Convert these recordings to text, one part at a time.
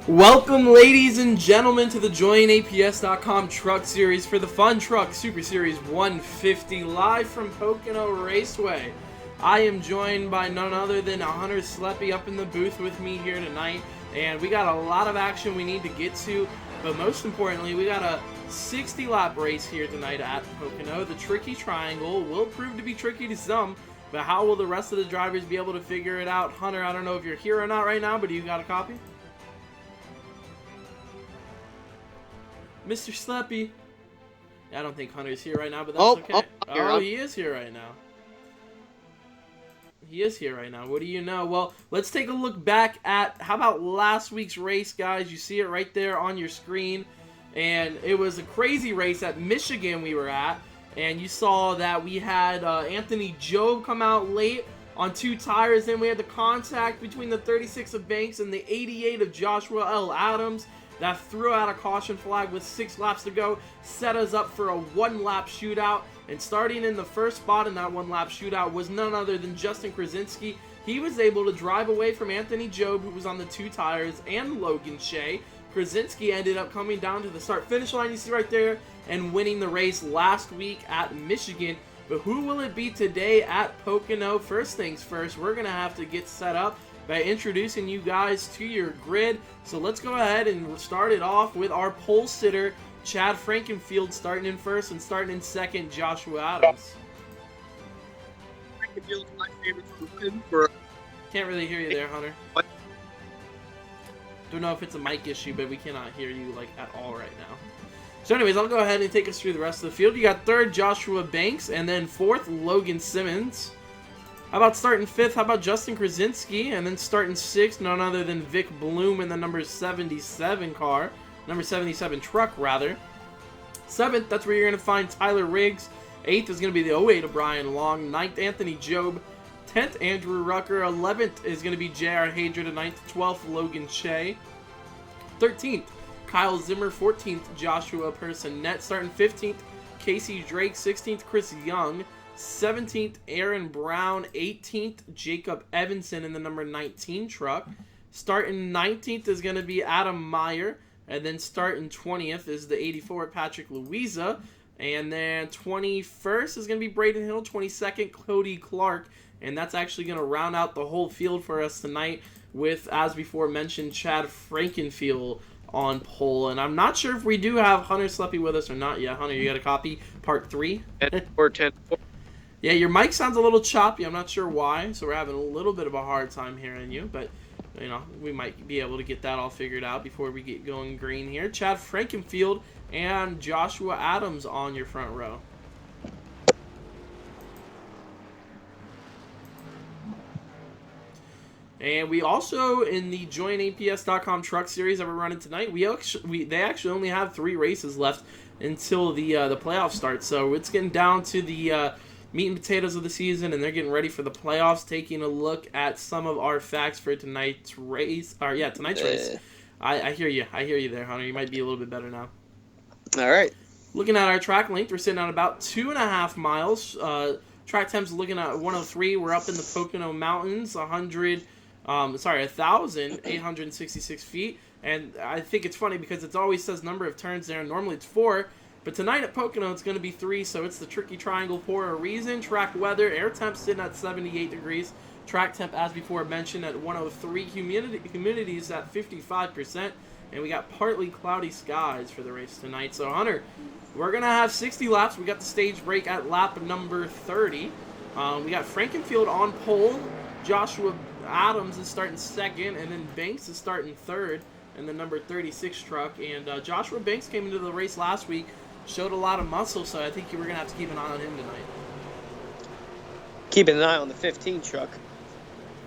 Welcome, ladies and gentlemen, to the JoinAPS.com Truck Series for the Fun Truck Super Series 150 live from Pocono Raceway. I am joined by none other than Hunter Sleppy up in the booth with me here tonight, and we got a lot of action we need to get to, but most importantly, we got a 60-lap race here tonight at Pocono. The tricky triangle will prove to be tricky to some, but how will the rest of the drivers be able to figure it out? Hunter, I don't know if you're here or not right now, but do you got a copy? Mr. Sleppy. I don't think Hunter's here right now, but that's okay. Oh, he is here right now. He is here right now. What do you know? Well, let's take a look back at, how about last week's race, guys? You see it right there on your screen. And it was a crazy race at Michigan we were at. And you saw that we had Anthony Job come out late on 2 tires. Then we had the contact between the 36 of Banks and the 88 of Joshua L. Adams. That threw out a caution flag with 6 laps to go, set us up for a 1-lap shootout. And starting in the first spot in that 1-lap shootout was none other than Justin Krasinski. He was able to drive away from Anthony Job, who was on the 2 tires, and Logan Shea. Krasinski ended up coming down to the start-finish line, you see right there, and winning the race last week at Michigan. But who will it be today at Pocono? First things first, we're going to have to get set up by introducing you guys to your grid. So let's go ahead and start it off with our pole sitter, Chad Frankenfield, starting in first, and starting in second, Joshua Adams. Frankenfield's my favorite to win for. Can't really hear you there, Hunter. What? Don't know if it's a mic issue, but we cannot hear you like at all right now. So anyways, I'll go ahead and take us through the rest of the field. You got third, Joshua Banks, and then fourth, Logan Simmons. How about starting 5th? How about Justin Krasinski? And then starting 6th, none other than Vic Bloom in the number 77 car. Number 77 truck, rather. 7th, that's where you're going to find Tyler Riggs. 8th is going to be the 08 of Brian Long. 9th, Anthony Job. 10th, Andrew Rucker. 11th is going to be J.R. Hadra. 9th, 12th, Logan Shea. 13th, Kyle Zimmer. 14th, Joshua Personette. Starting 15th, Casey Drake. 16th, Chris Young. 17th, Aaron Brown. 18th, Jacob Evanson in the number 19 truck. Starting 19th is going to be Adam Meyer. And then starting 20th is the 84, Patrick Louisa. And then 21st is going to be Braden Hill. 22nd, Cody Clark. And that's actually going to round out the whole field for us tonight with, as before mentioned, Chad Frankenfield on pole. And I'm not sure if we do have Hunter Sleppy with us or not yet. Hunter, you got a copy? Part 3? 10-4. Yeah, your mic sounds a little choppy. I'm not sure why, so we're having a little bit of a hard time hearing you, but you know, we might be able to get that all figured out before we get going green here. Chad Frankenfield and Joshua Adams on your front row. And we also, in the JoinAPS.com Truck Series that we're running tonight, they actually only have 3 races left until the playoffs start. So it's getting down to the meat and potatoes of the season, and they're getting ready for the playoffs. Taking a look at some of our facts for tonight's race. Tonight's race. I hear you. I hear you there, Hunter. You might be a little bit better now. All right. Looking at our track length, we're sitting at about 2.5 miles. Track temps looking at 103. We're up in the Pocono Mountains, 1,866 feet. And I think it's funny because it always says number of turns there, and normally it's 4. But tonight at Pocono, it's going to be 3, so it's the tricky triangle for a reason. Track weather, air temp sitting at 78 degrees. Track temp, as before mentioned, at 103. Humidity is at 55%. And we got partly cloudy skies for the race tonight. So, Hunter, we're going to have 60 laps. We got the stage break at lap number 30. We got Frankenfield on pole. Joshua Adams is starting 2nd. And then Banks is starting 3rd in the number 36 truck. And Joshua Banks came into the race last week. Showed a lot of muscle, so I think we're going to have to keep an eye on him tonight. Keeping an eye on the 15 truck.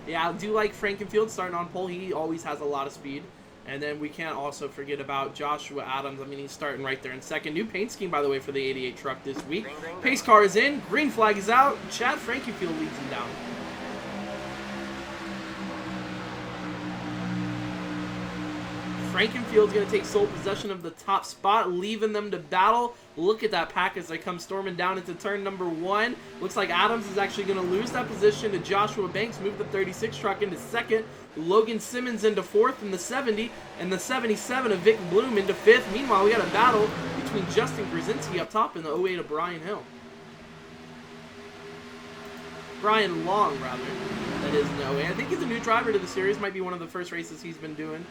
Yeah, I do like Frankenfield starting on pole. He always has a lot of speed. And then we can't also forget about Joshua Adams. I mean, he's starting right there in 2nd. New paint scheme, by the way, for the 88 truck this week. Pace car is in. Green flag is out. Chad Frankenfield leads him down. Frankenfield's going to take sole possession of the top spot, leaving them to battle. Look at that pack as they come storming down into turn number 1. Looks like Adams is actually going to lose that position to Joshua Banks, move the 36 truck into 2nd. Logan Simmons into 4th in the 70, and the 77 of Vic Bloom into 5th. Meanwhile, we got a battle between Justin Krasinski up top and the 08 of Brian Hill. Brian Long, rather. That is no way. I think he's a new driver to the series. Might be one of the first races he's been doing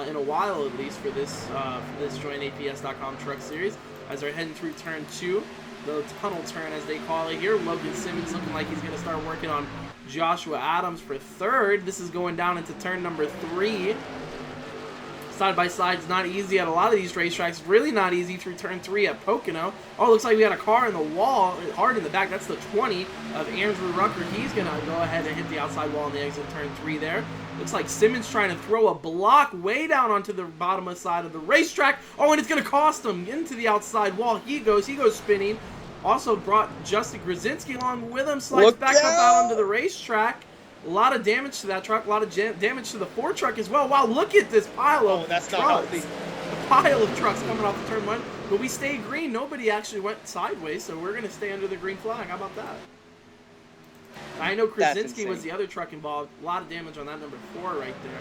in a while, at least, for this joinaps.com truck series. As they're heading through turn 2, the tunnel turn, as they call it here. Logan Simmons looking like he's going to start working on Joshua Adams for 3rd. This is going down into turn number 3. Side by side's not easy at a lot of these racetracks. Really not easy through turn 3 at Pocono. Oh, looks like we got a car in the wall, hard in the back. That's the 20 of Andrew Rucker. He's going to go ahead and hit the outside wall on the exit turn 3 there. Looks like Simmons trying to throw a block way down onto the bottom side of the racetrack. Oh, and it's going to cost him into the outside wall. He goes spinning. Also brought Justin Krasinski along with him. Slides back up out onto the racetrack. A lot of damage to that truck. A lot of damage to the Ford truck as well. Wow, look at this pile of that's trucks. not healthy. A pile of trucks coming off the turn 1. But we stayed green. Nobody actually went sideways, so we're going to stay under the green flag. How about that? I know Krasinski was the other truck involved. A lot of damage on that number 4 right there.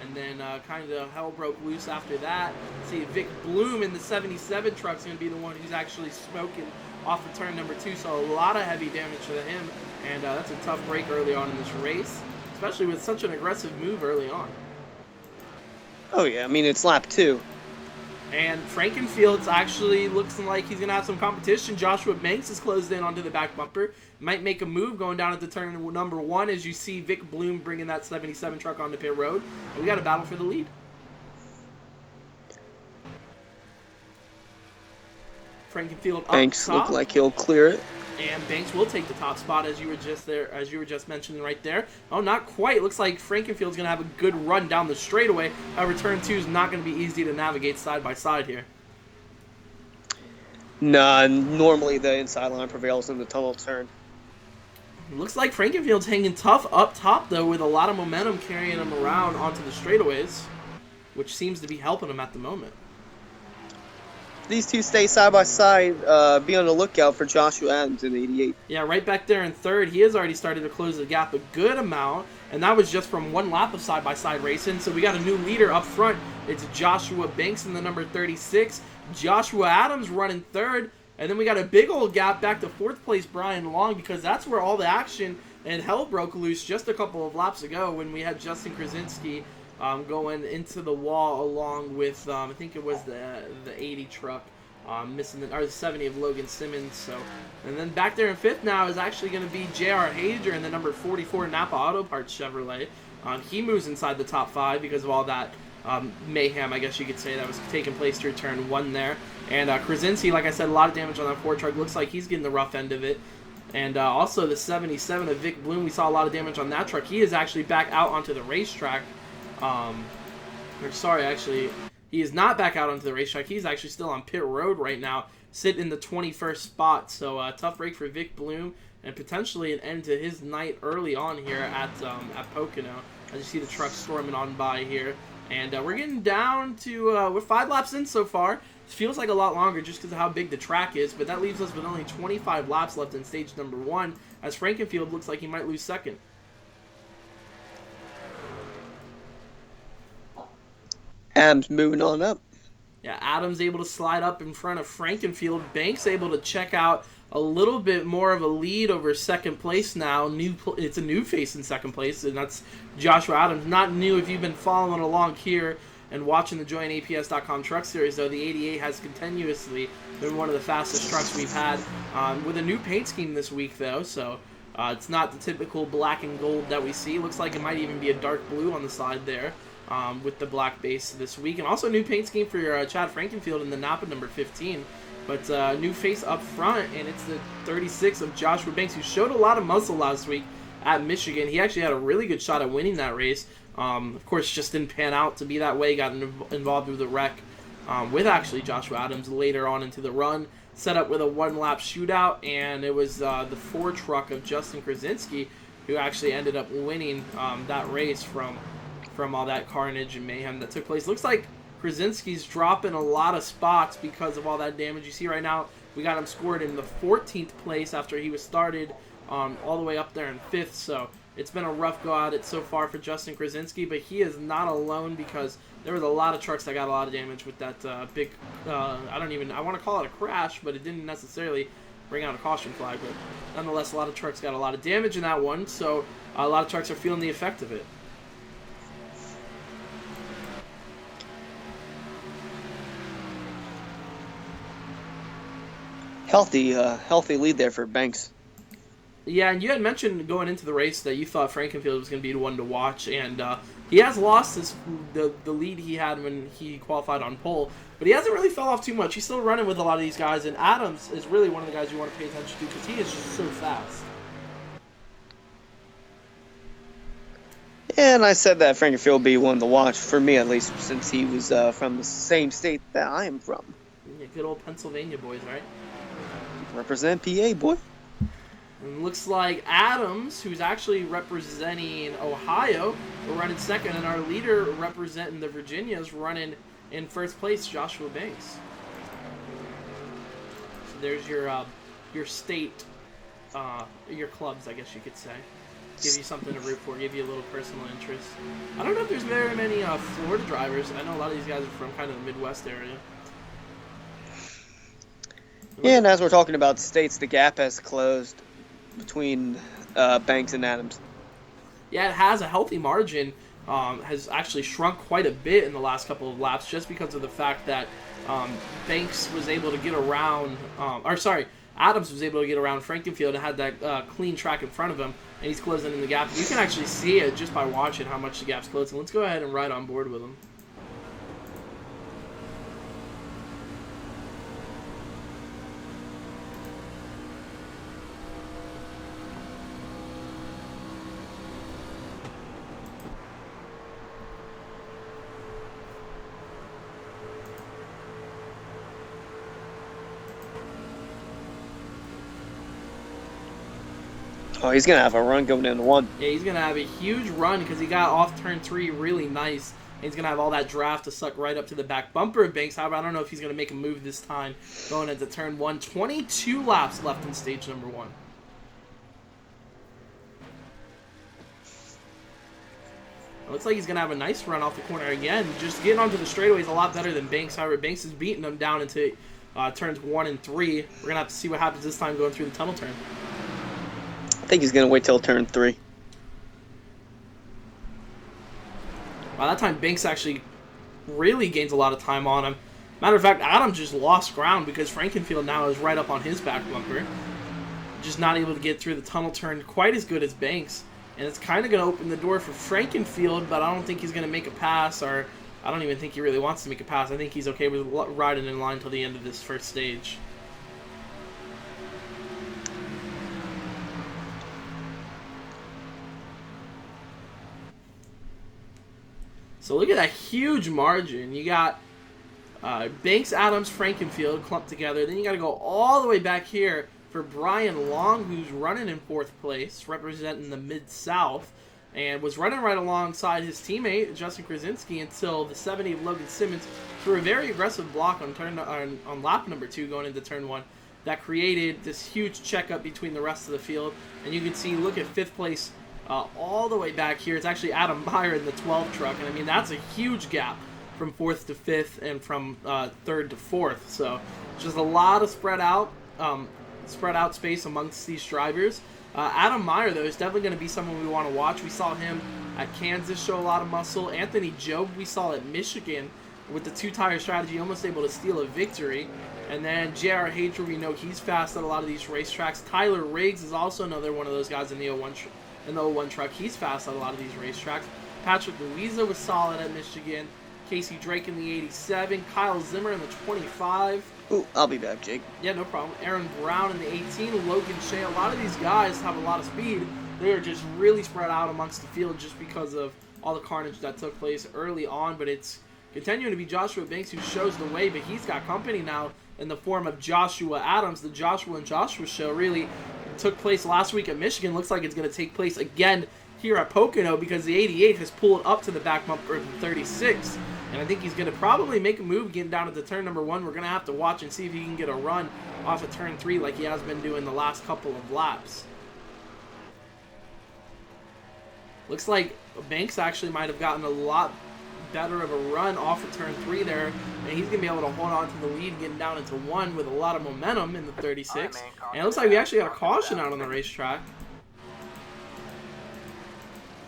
And then kind of hell broke loose after that. See, Vic Bloom in the 77 truck is going to be the one who's actually smoking off of turn number 2. So a lot of heavy damage to him. And that's a tough break early on in this race, especially with such an aggressive move early on. Oh, yeah. I mean, it's lap 2. And Frankenfield's actually looks like he's going to have some competition. Joshua Banks is closed in onto the back bumper. Might make a move going down at the turn number 1 as you see Vic Bloom bringing that 77 truck onto pit road. And we got a battle for the lead. Frankenfield up Banks top. look like he'll clear it. And Banks will take the top spot as you were just mentioning right there. Oh, not quite. Looks like Frankenfield's going to have a good run down the straightaway. However, turn 2 is not going to be easy to navigate side by side here. Nah, normally the inside line prevails in the tunnel turn. Looks like Frankenfield's hanging tough up top, though, with a lot of momentum carrying him around onto the straightaways, which seems to be helping him at the moment. These two stay side by side. Be on the lookout for Joshua Adams in 88. Yeah, right back there in 3rd. He has already started to close the gap a good amount, and that was just from one lap of side-by-side racing. So we got a new leader up front. It's Joshua Banks in the number 36. Joshua Adams running 3rd, and then we got a big old gap back to 4th place Brian Long, because that's where all the action and hell broke loose just a couple of laps ago when we had Justin Krasinski going into the wall along with, I think it was the 80 truck, missing the 70 of Logan Simmons. So, and then back there in 5th now is actually going to be J.R. Hager in the number 44 Napa Auto Parts Chevrolet. He moves inside the top 5 because of all that mayhem, I guess you could say, that was taking place through turn 1 there. And Krasinski, like I said, a lot of damage on that Ford truck. Looks like he's getting the rough end of it. And also the 77 of Vic Bloom, we saw a lot of damage on that truck. He is actually back out onto the racetrack. He is not back out onto the racetrack. He's actually still on pit road right now, sitting in the 21st spot. So tough break for Vic Bloom, and potentially an end to his night early on here at Pocono. As you see the truck storming on by here. And we're getting down to, we're 5 laps in so far. It feels like a lot longer just because of how big the track is, but that leaves us with only 25 laps left in stage number 1, as Frankenfield looks like he might lose 2nd. Adams moving on up. Yeah, Adams able to slide up in front of Frankenfield. Banks able to check out a little bit more of a lead over 2nd place now. It's a new face in 2nd place, and that's Joshua Adams. Not new if you've been following along here and watching the joinaps.com truck series, though. The 88 has continuously been one of the fastest trucks we've had, with a new paint scheme this week, though. So it's not the typical black and gold that we see. Looks like it might even be a dark blue on the side there. With the black base this week. And also a new paint scheme for your Chad Frankenfield in the Napa number 15. But new face up front, and it's the 36 of Joshua Banks, who showed a lot of muscle last week at Michigan. He actually had a really good shot at winning that race. Of course, just didn't pan out to be that way. Got involved with a wreck with actually Joshua Adams later on into the run. Set up with a 1-lap shootout, and it was the 4 truck of Justin Krasinski who actually ended up winning that race from all that carnage and mayhem that took place. Looks like Krasinski's dropping a lot of spots because of all that damage. You see right now, we got him scored in the 14th place after he was started all the way up there in 5th. So It's been a rough go at it so far for Justin Krasinski, but he is not alone because there was a lot of trucks that got a lot of damage with that big, I want to call it a crash, but it didn't necessarily bring out a caution flag. But nonetheless, a lot of trucks got a lot of damage in that one, so a lot of trucks are feeling the effect of it. Healthy lead there for Banks. Yeah, and you had mentioned going into the race that you thought Frankenfield was going to be the one to watch, and he has lost the lead he had when he qualified on pole, but he hasn't really fell off too much. He's still running with a lot of these guys, and Adams is really one of the guys you want to pay attention to because he is just so fast. And I said that Frankenfield would be one to watch, for me at least, since he was from the same state that I am from. Yeah, good old Pennsylvania boys, right? Represent PA, boy. And looks like Adams, who's actually representing Ohio, will run in second, and our leader representing the Virginias running in first place, Joshua Banks. So there's your state, your clubs, I guess you could say. Give you something to root for, give you a little personal interest. I don't know if there's very many Florida drivers. I know a lot of these guys are from kind of the Midwest area. Yeah, and as we're talking about states, the gap has closed between Banks and Adams. Yeah, it has a healthy margin. Has actually shrunk quite a bit in the last couple of laps just because of the fact that Banks was able to get around, Adams was able to get around Frankenfield and had that clean track in front of him, and he's closing in the gap. You can actually see it just by watching how much the gap's closing. Let's go ahead and ride on board with him. Oh, he's going to have a run going into one. Yeah, he's going to have a huge run because he got off turn 3 really nice. And he's going to have all that draft to suck right up to the back bumper of Banks. However, I don't know if he's going to make a move this time going into turn 1. 22 laps left in stage number 1. It looks like he's going to have a nice run off the corner again. Just getting onto the straightaway is a lot better than Banks. However, Banks is beating him down into turns 1 and 3. We're going to have to see what happens this time going through the tunnel turn. I think he's going to wait till turn 3. By that time, Banks actually really gains a lot of time on him. Matter of fact, Adam just lost ground because Frankenfield now is right up on his back bumper. Just not able to get through the tunnel turn quite as good as Banks. And it's kind of going to open the door for Frankenfield, but I don't think he's going to make a pass, or I don't even think he really wants to make a pass. I think he's okay with riding in line until the end of this first stage. So look at that huge margin. You got Banks, Adams, Frankenfield clumped together. Then you got to go all the way back here for Brian Long, who's running in 4th place, representing the Mid-South, and was running right alongside his teammate, Justin Krasinski, until the 70 of Logan Simmons threw a very aggressive block on lap number 2 going into turn 1. That created this huge checkup between the rest of the field. And you can see, look at 5th place all the way back here. It's actually Adam Meyer in the 12 truck. And I mean, that's a huge gap from 4th to 5th and from 3rd to 4th. So just a lot of spread out space amongst these drivers. Adam Meyer, though, is definitely going to be someone we want to watch. We saw him at Kansas show a lot of muscle. Anthony Job, we saw at Michigan with the 2-tire strategy, almost able to steal a victory. And then J.R. Hager, we know he's fast at a lot of these racetracks. Tyler Riggs is also another one of those guys in the 01 truck. He's fast at a lot of these racetracks. Patrick Louisa was solid at Michigan. Casey Drake in the 87. Kyle Zimmer in the 25. Ooh, I'll be back, Jake. Yeah, no problem. Aaron Brown in the 18. Logan Shea. A lot of these guys have a lot of speed. They are just really spread out amongst the field just because of all the carnage that took place early on. But it's continuing to be Joshua Banks who shows the way, but he's got company now in the form of Joshua Adams. The Joshua and Joshua show really took place last week at Michigan. Looks like it's going to take place again here at Pocono because the 88 has pulled up to the back bumper of the 36. And I think he's going to probably make a move getting down into turn number 1. We're going to have to watch and see if he can get a run off of turn 3 like he has been doing the last couple of laps. Looks like Banks actually might have gotten a lot better of a run off of turn 3 there, and he's going to be able to hold on to the lead, getting down into 1 with a lot of momentum in the 36. And it looks like we actually got a caution out on the racetrack.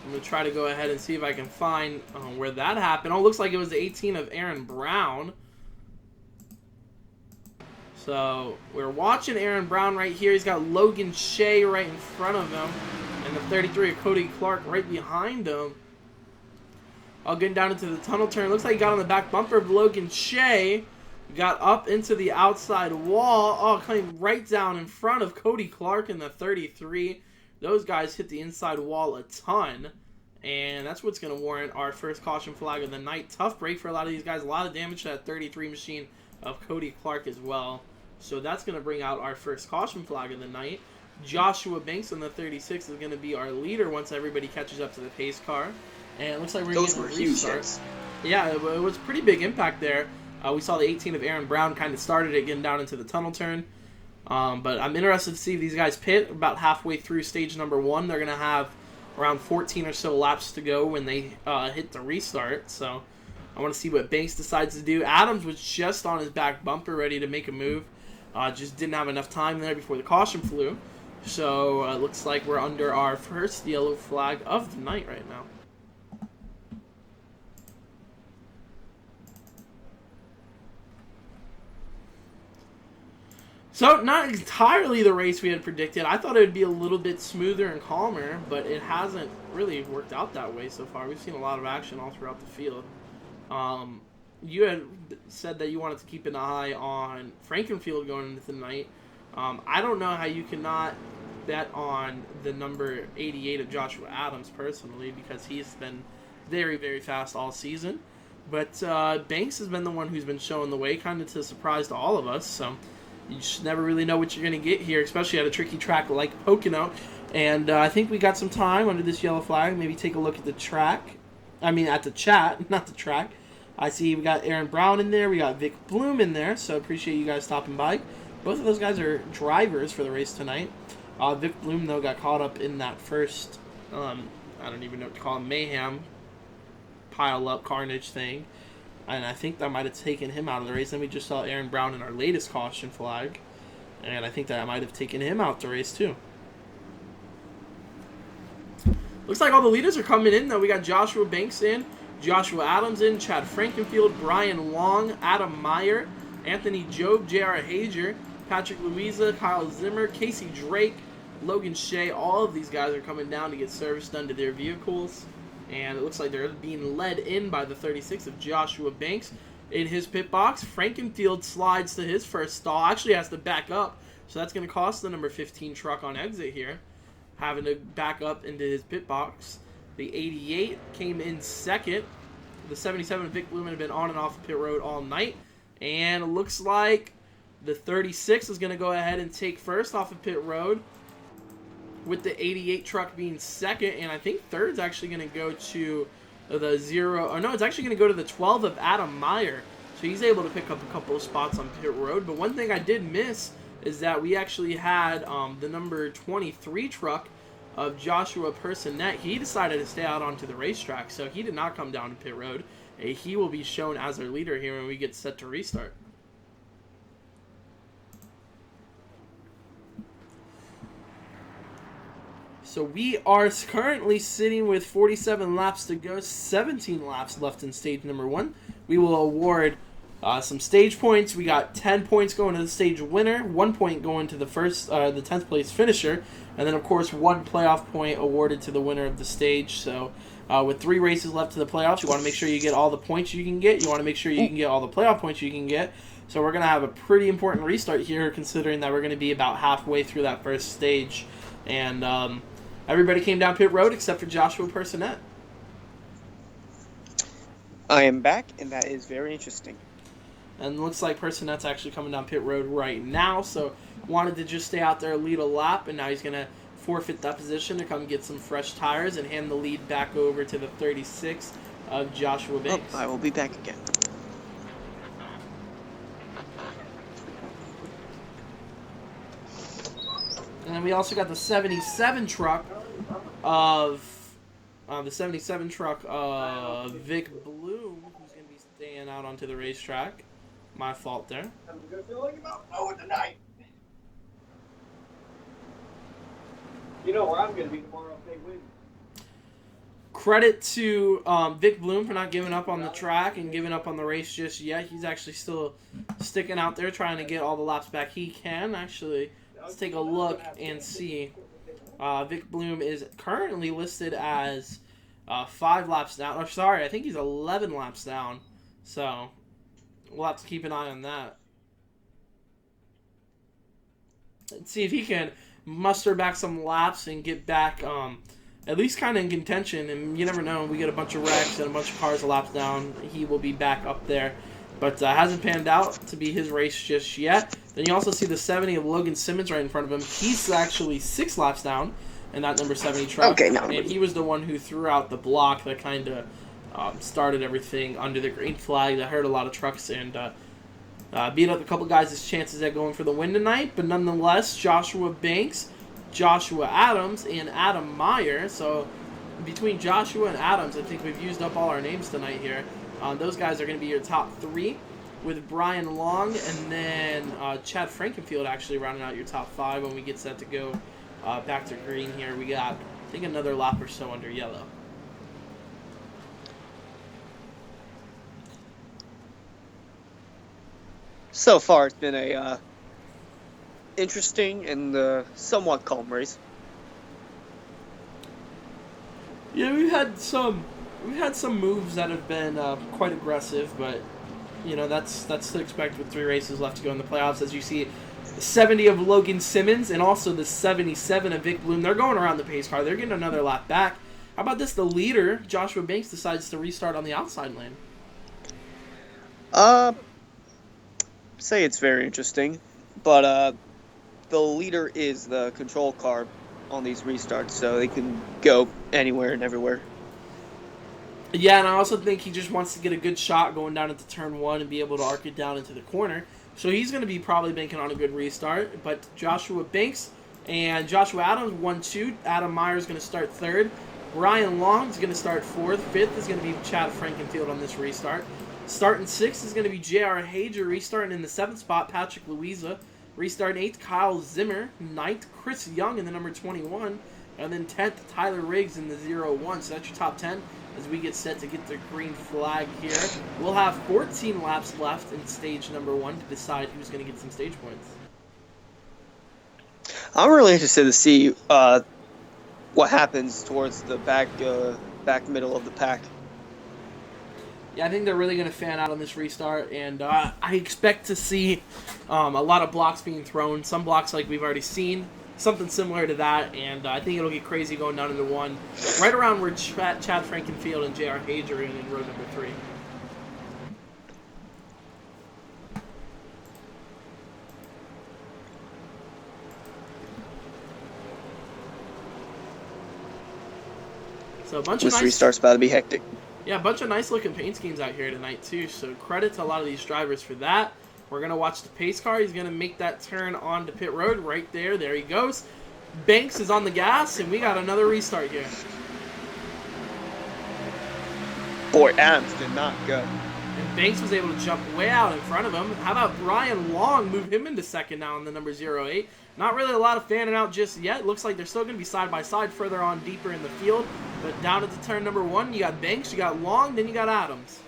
I'm going to try to go ahead and see if I can find where that happened. Oh, it looks like it was the 18 of Aaron Brown. So we're watching Aaron Brown right here. He's got Logan Shea right in front of him, and the 33 of Cody Clark right behind him. All getting down into the tunnel turn. Looks like he got on the back bumper of Logan Shea. Got up into the outside wall. Oh, coming right down in front of Cody Clark in the 33. Those guys hit the inside wall a ton. And that's what's going to warrant our first caution flag of the night. Tough break for a lot of these guys. A lot of damage to that 33 machine of Cody Clark as well. So that's going to bring out our first caution flag of the night. Joshua Banks on the 36 is going to be our leader once everybody catches up to the pace car. And it looks like we're going to restart. Yeah, it was pretty big impact there. We saw the 18 of Aaron Brown kind of started it getting down into the tunnel turn. But I'm interested to see if these guys pit about halfway through stage number 1. They're going to have around 14 or so laps to go when they hit the restart. So I want to see what Banks decides to do. Adams was just on his back bumper ready to make a move. Just didn't have enough time there before the caution flew. So it looks like we're under our first yellow flag of the night right now. So, not entirely the race we had predicted. I thought it would be a little bit smoother and calmer, but it hasn't really worked out that way so far. We've seen a lot of action all throughout the field. You had said that you wanted to keep an eye on Frankenfield going into the night. I don't know how you cannot bet on the number 88 of Joshua Adams personally, because he's been very, very fast all season. But Banks has been the one who's been showing the way, kind of to surprise to all of us. So you just never really know what you're going to get here, especially at a tricky track like Pocono. And I think we got some time under this yellow flag. Maybe take a look at the track. At the chat, not the track. I see we got Aaron Brown in there. We got Vic Bloom in there. So appreciate you guys stopping by. Both of those guys are drivers for the race tonight. Vic Bloom, though, got caught up in that first, I don't even know what to call him, mayhem, pile-up carnage thing. And I think that might have taken him out of the race. Then we just saw Aaron Brown in our latest caution flag. And I think that might have taken him out the race, too. Looks like all the leaders are coming in, though. We got Joshua Banks in, Joshua Adams in, Chad Frankenfield, Brian Long, Adam Meyer, Anthony Job, J.R. Hager, Patrick Louisa, Kyle Zimmer, Casey Drake, Logan Shea. All of these guys are coming down to get service done to their vehicles. And it looks like they're being led in by the 36 of Joshua Banks in his pit box. Frankenfield slides to his first stall. Actually has to back up. So that's going to cost the number 15 truck on exit here, having to back up into his pit box. The 88 came in second. The 77 of Vic Bloom had been on and off the pit road all night. And it looks like the 36 is going to go ahead and take first off of pit road, with the 88 truck being second, and I think third's actually going to go to the 0, or no, it's actually going to go to the 12 of Adam Meyer, so he's able to pick up a couple of spots on pit road. But one thing I did miss is that we actually had the number 23 truck of Joshua Personette. He decided to stay out onto the racetrack, so he did not come down to pit road. He will be shown as our leader here when we get set to restart. So we are currently sitting with 47 laps to go, 17 laps left in stage number 1. We will award some stage points. We got 10 points going to the stage winner, 1 point going to the 10th place finisher, and then of course 1 playoff point awarded to the winner of the stage. So with 3 races left to the playoffs, you want to make sure you get all the points you can get. You want to make sure you can get all the playoff points you can get. So we're going to have a pretty important restart here, considering that we're going to be about halfway through that first stage. And everybody came down pit road except for Joshua Personette. I am back, and that is very interesting. And it looks like Personette's actually coming down pit road right now, so wanted to just stay out there, lead a lap, and now he's going to forfeit that position to come get some fresh tires and hand the lead back over to the 36 of Joshua Banks. Oh, I will be back again. And then we also got the 77 truck of The 77 truck, Vic Bloom, who's going to be staying out onto the racetrack. My fault there. I'm a good feeling about Owen tonight. You know where I'm going to be tomorrow if they win. Credit to Vic Bloom for not giving up on the track and giving up on the race just yet. He's actually still sticking out there trying to get all the laps back he can. Actually, let's take a look and see. Vic Bloom is currently listed as 5 laps down. Oh, sorry, I think he's 11 laps down. So we'll have to keep an eye on that. Let's see if he can muster back some laps and get back at least kind of in contention. And you never know, we get a bunch of wrecks and a bunch of cars laps down, he will be back up there. But hasn't panned out to be his race just yet. Then you also see the 70 of Logan Simmons right in front of him. He's actually 6 laps down in that number 70 truck. Okay, no. And he was the one who threw out the block that kind of started everything under the green flag. That hurt a lot of trucks and beat up a couple guys' chances at going for the win tonight. But nonetheless, Joshua Banks, Joshua Adams, and Adam Meyer. So between Joshua and Adams, I think we've used up all our names tonight here. Those guys are going to be your top 3, with Brian Long and then Chad Frankenfield actually rounding out your top 5 when we get set to go back to green here. We got, I think, another lap or so under yellow. So far, it's been a interesting and somewhat calm race. Yeah, we've had some moves that have been quite aggressive, but you know that's to expect with 3 races left to go in the playoffs. As you see, the 70 of Logan Simmons and also the 77 of Vic Bloom, they're going around the pace car. They're getting another lap back. How about this? The leader, Joshua Banks, decides to restart on the outside lane. Say it's very interesting, but the leader is the control car on these restarts, so they can go anywhere and everywhere. Yeah, and I also think he just wants to get a good shot going down into turn 1 and be able to arc it down into the corner. So he's going to be probably banking on a good restart. But Joshua Banks and Joshua Adams 1-2. Adam Meyer is going to start 3rd. Ryan Long is going to start 4th. 5th is going to be Chad Frankenfield on this restart. Starting 6th is going to be J.R. Hager. Restarting in the 7th spot, Patrick Louisa. Restarting 8th, Kyle Zimmer. 9th, Chris Young in the number 21. And then 10th, Tyler Riggs in the 0-1. So that's your top 10 as we get set to get the green flag here. We'll have 14 laps left in stage number 1 to decide who's going to get some stage points. I'm really interested to see what happens towards the back middle of the pack. Yeah, I think they're really going to fan out on this restart, and I expect to see a lot of blocks being thrown. Some blocks like we've already seen, something similar to that, and I think it'll get crazy going down into 1, right around where Chad Frankenfield and J.R. Hager are in row number 3. So a bunch This of nice restart's about to be hectic. Yeah, a bunch of nice looking paint schemes out here tonight too, so credit to a lot of these drivers for that. We're going to watch the pace car. He's going to make that turn onto pit road right there. There he goes. Banks is on the gas, and we got another restart here. Boy, Adams did not go. And Banks was able to jump way out in front of him. How about Brian Long move him into second now in the number 08? Not really a lot of fanning out just yet. Looks like they're still going to be side by side further on deeper in the field. But down at the turn number 1, you got Banks, you got Long, then you got Adams.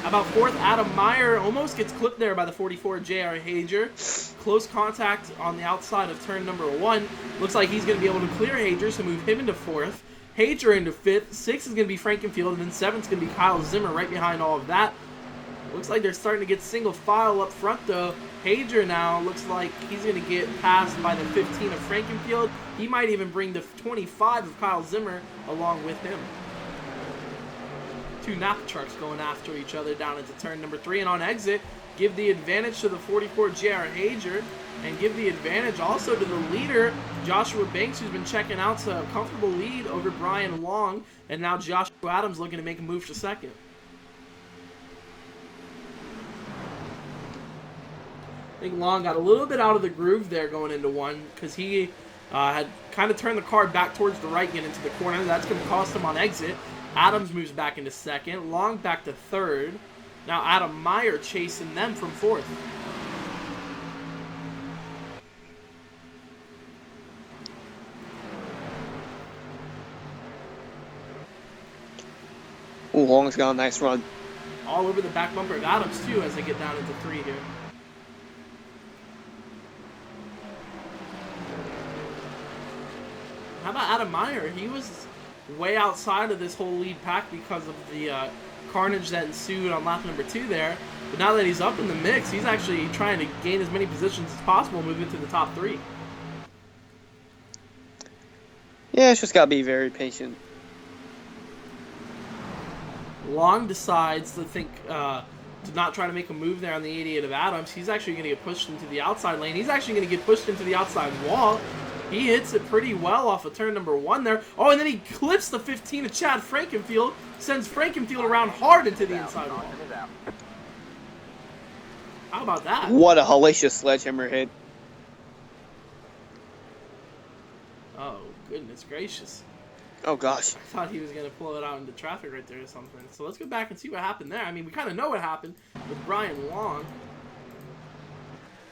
How about 4th, Adam Meyer almost gets clipped there by the 44 J.R. Hager. Close contact on the outside of turn number 1. Looks like he's going to be able to clear Hager, so move him into 4th. Hager into 5th. 6th is going to be Frankenfield, and then 7th is going to be Kyle Zimmer right behind all of that. Looks like they're starting to get single file up front, though. Hager now looks like he's going to get passed by the 15 of Frankenfield. He might even bring the 25 of Kyle Zimmer along with him. 2 Napa trucks going after each other down into turn number 3. And on exit, give the advantage to the 44 J.R. Hager. And give the advantage also to the leader, Joshua Banks, who's been checking out to a comfortable lead over Brian Long. And now Joshua Adams looking to make a move to second. I think Long got a little bit out of the groove there going into 1 because he Had kind of turned the car back towards the right, getting into the corner. That's going to cost him on exit. Adams moves back into second. Long back to third. Now Adam Meyer chasing them from fourth. Ooh, Long's got a nice run. All over the back bumper of Adams, too, as they get down into 3 here. How about Adam Meyer? He was way outside of this whole lead pack because of the carnage that ensued on lap number 2 there. But now that he's up in the mix, he's actually trying to gain as many positions as possible, move into the top 3. Yeah, it's just got to be very patient. Long decides to think to not try to make a move there on the 88 of Adams. He's actually going to get pushed into the outside lane. He's actually going to get pushed into the outside wall. He hits it pretty well off of turn number 1 there. Oh, and then he clips the 15 of Chad Frankenfield, sends Frankenfield around hard into the inside wall. How about that? What a hellacious sledgehammer hit. Oh, goodness gracious. Oh, gosh. I thought he was going to pull it out into traffic right there or something. So let's go back and see what happened there. I mean, we kind of know what happened with Brian Long.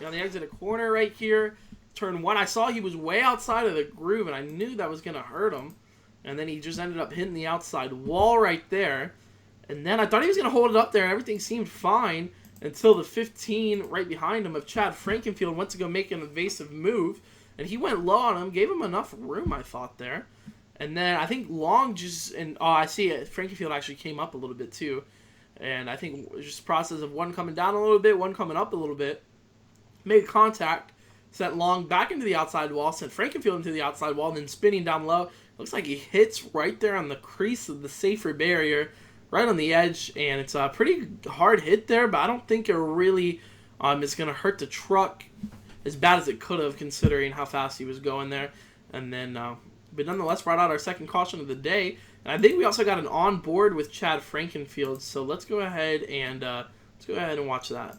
On the exit of corner right here, turn 1. I saw he was way outside of the groove, and I knew that was going to hurt him. And then he just ended up hitting the outside wall right there. And then I thought he was going to hold it up there. Everything seemed fine until the 15 right behind him of Chad Frankenfield went to go make an evasive move. And he went low on him, gave him enough room, I thought, there. And then I think Long just, and oh, I see it. Frankenfield actually came up a little bit too. And I think it was just a process of one coming down a little bit, one coming up a little bit. Made contact, sent Long back into the outside wall, sent Frankenfield into the outside wall, and then spinning down low. Looks like he hits right there on the crease of the safer barrier, right on the edge. And it's a pretty hard hit there, but I don't think it really is going to hurt the truck as bad as it could have, considering how fast he was going there. And then, but nonetheless, brought out our second caution of the day. And I think we also got an on board with Chad Frankenfield. So let's go ahead and watch that.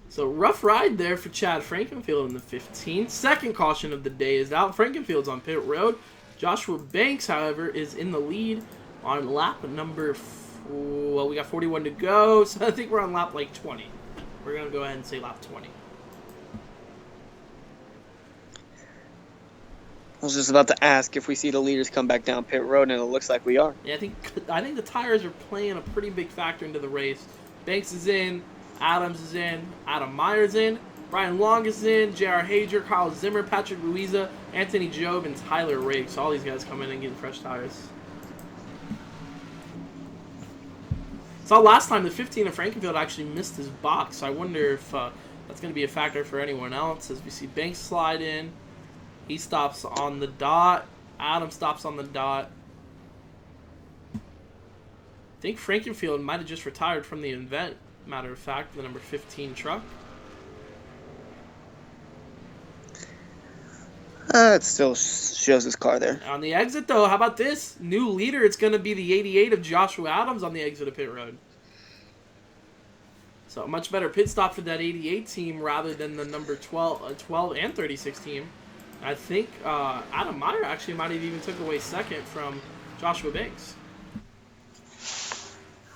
So rough ride there for Chad Frankenfield in the 15. Second caution of the day is out. Frankenfield's on pit road. Joshua Banks, however, is in the lead on lap number, well, we got 41 to go, so I think we're on lap like 20. We're going to go ahead and say lap 20. I was just about to ask if we see the leaders come back down pit road, and it looks like we are. Yeah, I think the tires are playing a pretty big factor into the race. Banks is in. Adams is in, Adam Meyer's in, Brian Long is in, J.R. Hager, Kyle Zimmer, Patrick Louisa, Anthony Job, and Tyler Riggs. So all these guys come in and getting fresh tires. Saw last time the 15 of Frankenfield actually missed his box, so I wonder if that's going to be a factor for anyone else. As we see Banks slide in, he stops on the dot, Adam stops on the dot. I think Frankenfield might have just retired from the event. Matter of fact, the number 15 truck. It still shows his car there. On the exit, though, how about this? New leader, it's going to be the 88 of Joshua Adams on the exit of pit road. So a much better pit stop for that 88 team rather than the number 12 and 36 team. I think Adam Meyer actually might have even took away second from Joshua Banks.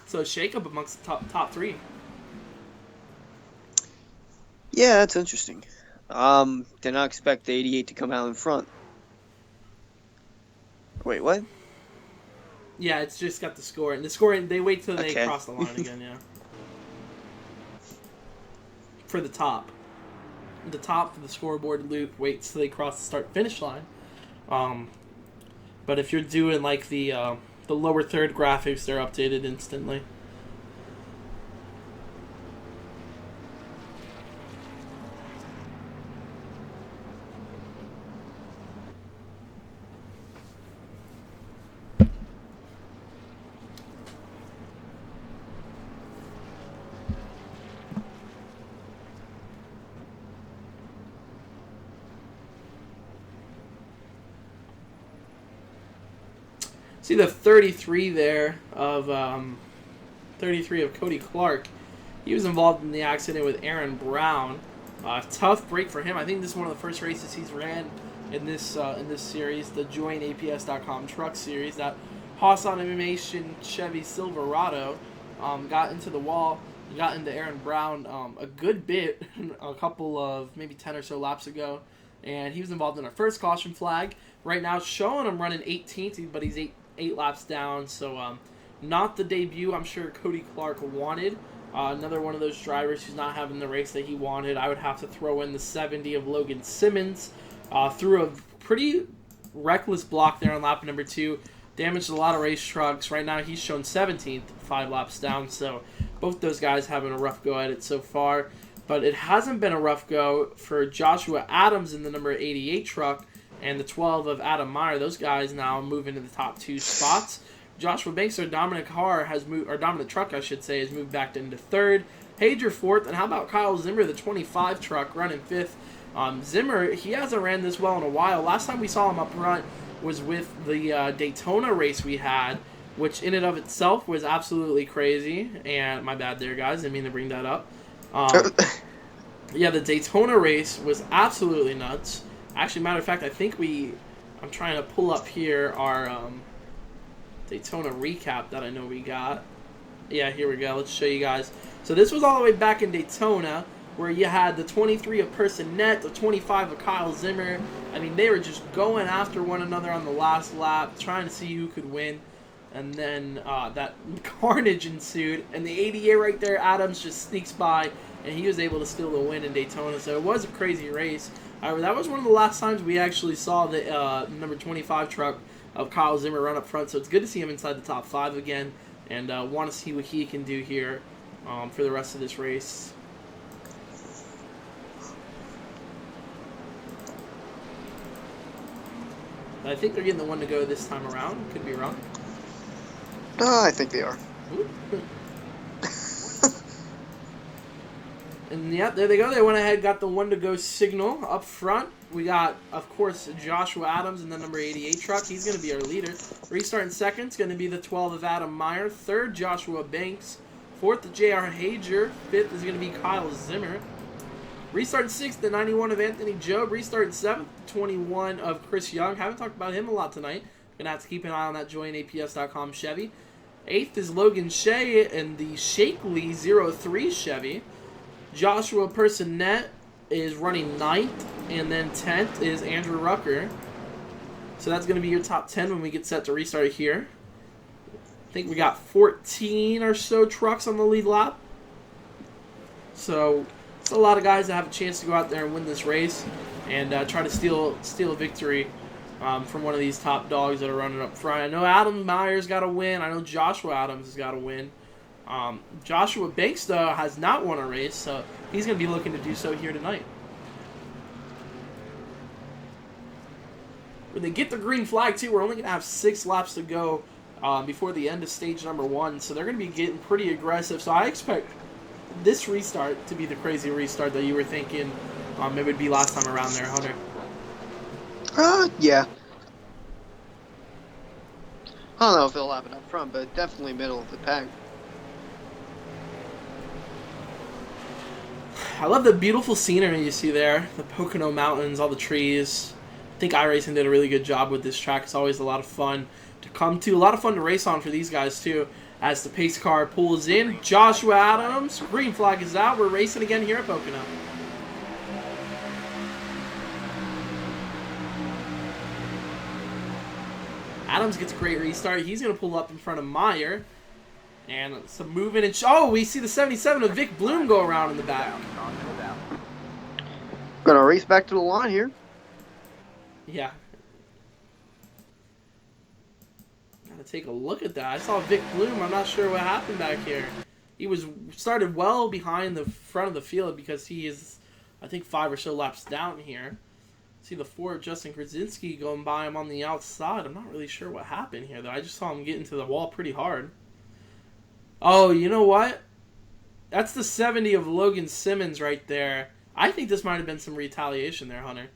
So shake-up amongst the top 3. Yeah, that's interesting. Did not expect the 88 to come out in front. Wait, what? Yeah, it's just got the score. And the score, they wait till they cross the line again, yeah. For the top. The top of the scoreboard loop waits till they cross the start-finish line. But if you're doing like the lower third graphics, they're updated instantly. See the 33 there of 33 of Cody Clark. He was involved in the accident with Aaron Brown. Tough break for him. I think this is one of the first races he's ran in this series, the Join APS.com Truck Series. That Haas Animation Chevy Silverado got into the wall, got into Aaron Brown a good bit, a couple of maybe 10 or so laps ago, and he was involved in our first caution flag. Right now, showing him running 18th, but he's eight laps down, so not the debut I'm sure Cody Clark wanted. Another one of those drivers who's not having the race that he wanted. I would have to throw in the 70 of Logan Simmons. Threw a pretty reckless block there on lap number 2. Damaged a lot of race trucks. Right now he's shown 17th, 5 laps down. So both those guys having a rough go at it so far. But it hasn't been a rough go for Joshua Adams in the number 88 truck and the 12 of Adam Meyer. Those guys now move into the top 2 spots. Joshua Banks, our dominant car, has moved, or dominant truck, I should say, has moved back into 3rd. Hager 4th, and how about Kyle Zimmer, the 25 truck, running 5th. Zimmer, he hasn't ran this well in a while. Last time we saw him up front was with the Daytona race we had, which in and of itself was absolutely crazy. And my bad there, guys. Didn't mean to bring that up. Yeah, the Daytona race was absolutely nuts. Actually, matter of fact, I think I'm trying to pull up here our Daytona recap that I know we got. Yeah, here we go. Let's show you guys. So this was all the way back in Daytona, where you had the 23 of Personette, the 25 of Kyle Zimmer. I mean, they were just going after one another on the last lap, trying to see who could win. And then that carnage ensued. And the 88 right there, Adams just sneaks by, and he was able to steal the win in Daytona. So it was a crazy race. However, that was one of the last times we actually saw the number 25 truck of Kyle Zimmer run up front. So it's good to see him inside the top 5 again, and want to see what he can do here for the rest of this race. I think they're getting the one to go this time around. Could be wrong. I think they are. And yeah, there they go. They went ahead, got the one to go signal up front. We got, of course, Joshua Adams in the number 88 truck. He's going to be our leader. Restarting second is going to be the 12 of Adam Meyer. 3rd, Joshua Banks. 4th, J.R. Hager. 5th is going to be Kyle Zimmer. Restarting 6th, the 91 of Anthony Job. Restarting 7th, 21 of Chris Young. Haven't talked about him a lot tonight. Going to have to keep an eye on that joinaps.com Chevy. 8th is Logan Shea in the Shakely 03 Chevy. Joshua Personette is running 9th, and then 10th is Andrew Rucker. So that's going to be your top 10 when we get set to restart here. I think we got 14 or so trucks on the lead lap. So it's a lot of guys that have a chance to go out there and win this race and try to steal a victory from one of these top dogs that are running up front. I know Adam Meyer's got to win. I know Joshua Adams has got to win. Joshua Banks, though, has not won a race, so he's going to be looking to do so here tonight. When they get the green flag, too, we're only going to have 6 laps to go before the end of stage number 1, so they're going to be getting pretty aggressive. So I expect this restart to be the crazy restart that you were thinking it would be last time around there, Hunter. Yeah. I don't know if it'll happen up front, but definitely middle of the pack. I love the beautiful scenery you see there. The Pocono Mountains, all the trees. I think iRacing did a really good job with this track. It's always a lot of fun to come to. A lot of fun to race on for these guys, too. As the pace car pulls in, Joshua Adams, green flag is out. We're racing again here at Pocono. Adams gets a great restart. He's going to pull up in front of Meyer. And some movement. And oh, we see the 77 of Vic Bloom go around in the back. Gonna race back to the line here. Yeah. Gotta take a look at that. I saw Vic Bloom. I'm not sure what happened back here. He started well behind the front of the field because he is, I think, 5 or so laps down here. See the 4 of Justin Krasinski going by him on the outside. I'm not really sure what happened here, though. I just saw him get into the wall pretty hard. Oh, you know what? That's the 70 of Logan Simmons right there. I think this might have been some retaliation there, Hunter.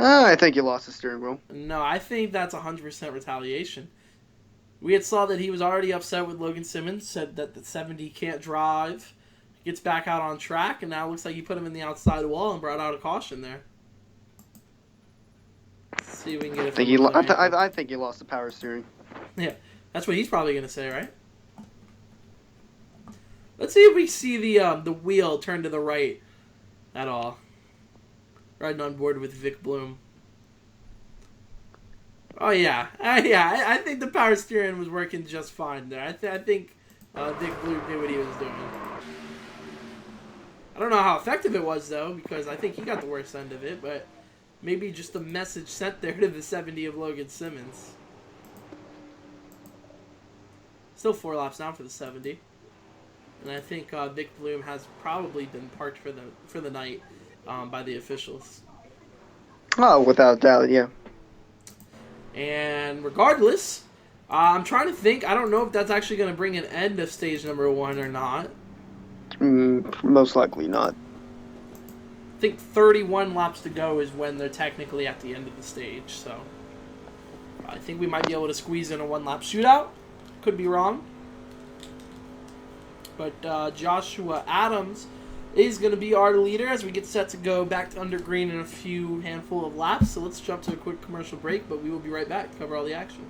I think you lost the steering wheel. No, I think that's 100% retaliation. We had saw that he was already upset with Logan Simmons, said that the 70 can't drive, gets back out on track, and now it looks like he put him in the outside wall and brought out a caution there. Let's see if we can get it from another angle. I think you lost the power steering. Yeah, that's what he's probably going to say, right? Let's see if we see the wheel turn to the right at all. Riding on board with Vic Bloom. Oh, yeah. I think the power steering was working just fine there. I think Vic Bloom knew what he was doing. I don't know how effective it was, though, because I think he got the worst end of it, but maybe just a message sent there to the 70 of Logan Simmons. Still 4 laps down for the 70. And I think Vic Bloom has probably been parked for the night by the officials. Oh, without doubt, yeah. And regardless, I'm trying to think. I don't know if that's actually going to bring an end to stage number 1 or not. Most likely not. I think 31 laps to go is when they're technically at the end of the stage. So I think we might be able to squeeze in a 1-lap shootout. Could be wrong. But Joshua Adams is going to be our leader as we get set to go back to under green in a few handful of laps. So let's jump to a quick commercial break, but we will be right back to cover all the action.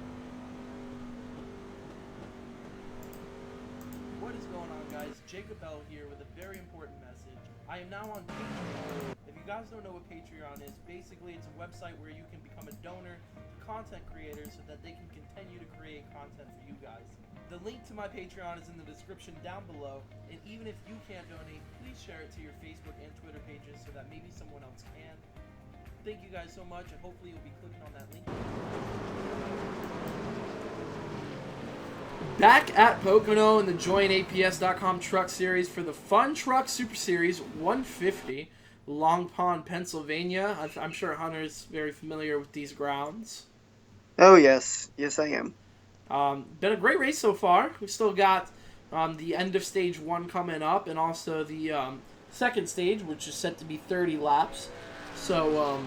What is going on, guys? Jacob Bell here with a very important message. I am now on Patreon. If you guys don't know what Patreon is, basically it's a website where you can become a donor to content creators so that they can continue to create content for you guys. The link to my Patreon is in the description down below, and even if you can't donate, please share it to your Facebook and Twitter pages so that maybe someone else can. Thank you guys so much, and hopefully you'll be clicking on that link. Back at Pocono in the JoinAPS.com Truck Series for the Fun Truck Super Series 150, Long Pond, Pennsylvania. I'm sure Hunter's very familiar with these grounds. Oh, yes. Yes, I am. Been a great race so far. We still got the end of stage 1 coming up, and also the second stage, which is set to be 30 laps. So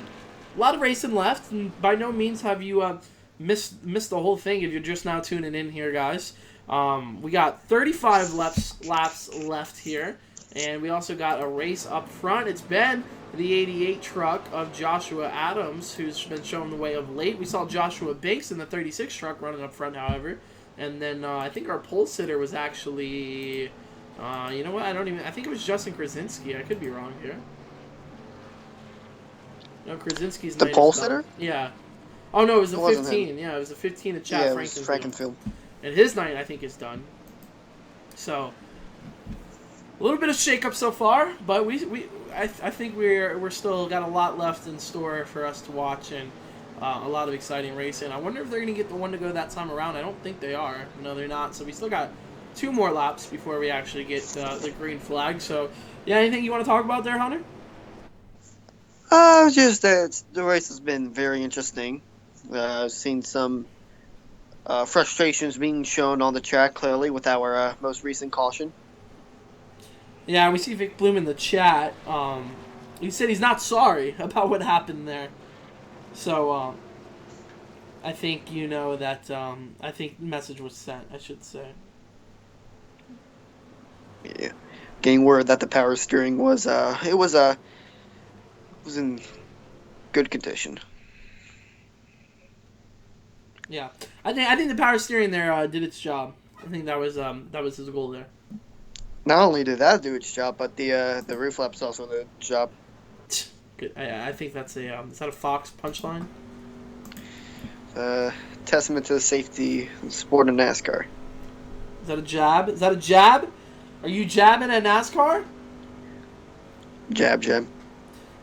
a lot of racing left, and by no means have you missed the whole thing if you're just now tuning in here, guys. We got 35 laps left here, and we also got a race up front. It's been the 88 truck of Joshua Adams, who's been showing the way of late. We saw Joshua Banks in the 36 truck running up front, however. And then I think our pole sitter was actually, you know what? I think it was Justin Krasinski. I could be wrong here. No, Krasinski's the pole sitter? Yeah. Oh no, it was a 15. Yeah, it was a 15 at Chad Frankenfield. And his night, I think, is done. So a little bit of shakeup so far, but I think we're still got a lot left in store for us to watch, and a lot of exciting racing. I wonder if they're going to get the one to go that time around. I don't think they are. No, they're not. So we still got 2 more laps before we actually get the green flag. So, yeah, anything you want to talk about there, Hunter? Just that the race has been very interesting. I've seen some frustrations being shown on the track, clearly, with our most recent caution. Yeah, we see Vic Bloom in the chat. He said he's not sorry about what happened there. So, I think you know that, I think the message was sent, I should say. Yeah. Getting word that the power steering was in good condition. Yeah. I think the power steering there did its job. I think that was his goal there. Not only did that do its job, but the roof flaps also did its job. Good. I think that's is that a Fox punchline? Testament to the safety and sport of NASCAR. Is that a jab? Is that a jab? Are you jabbing at NASCAR? Jab.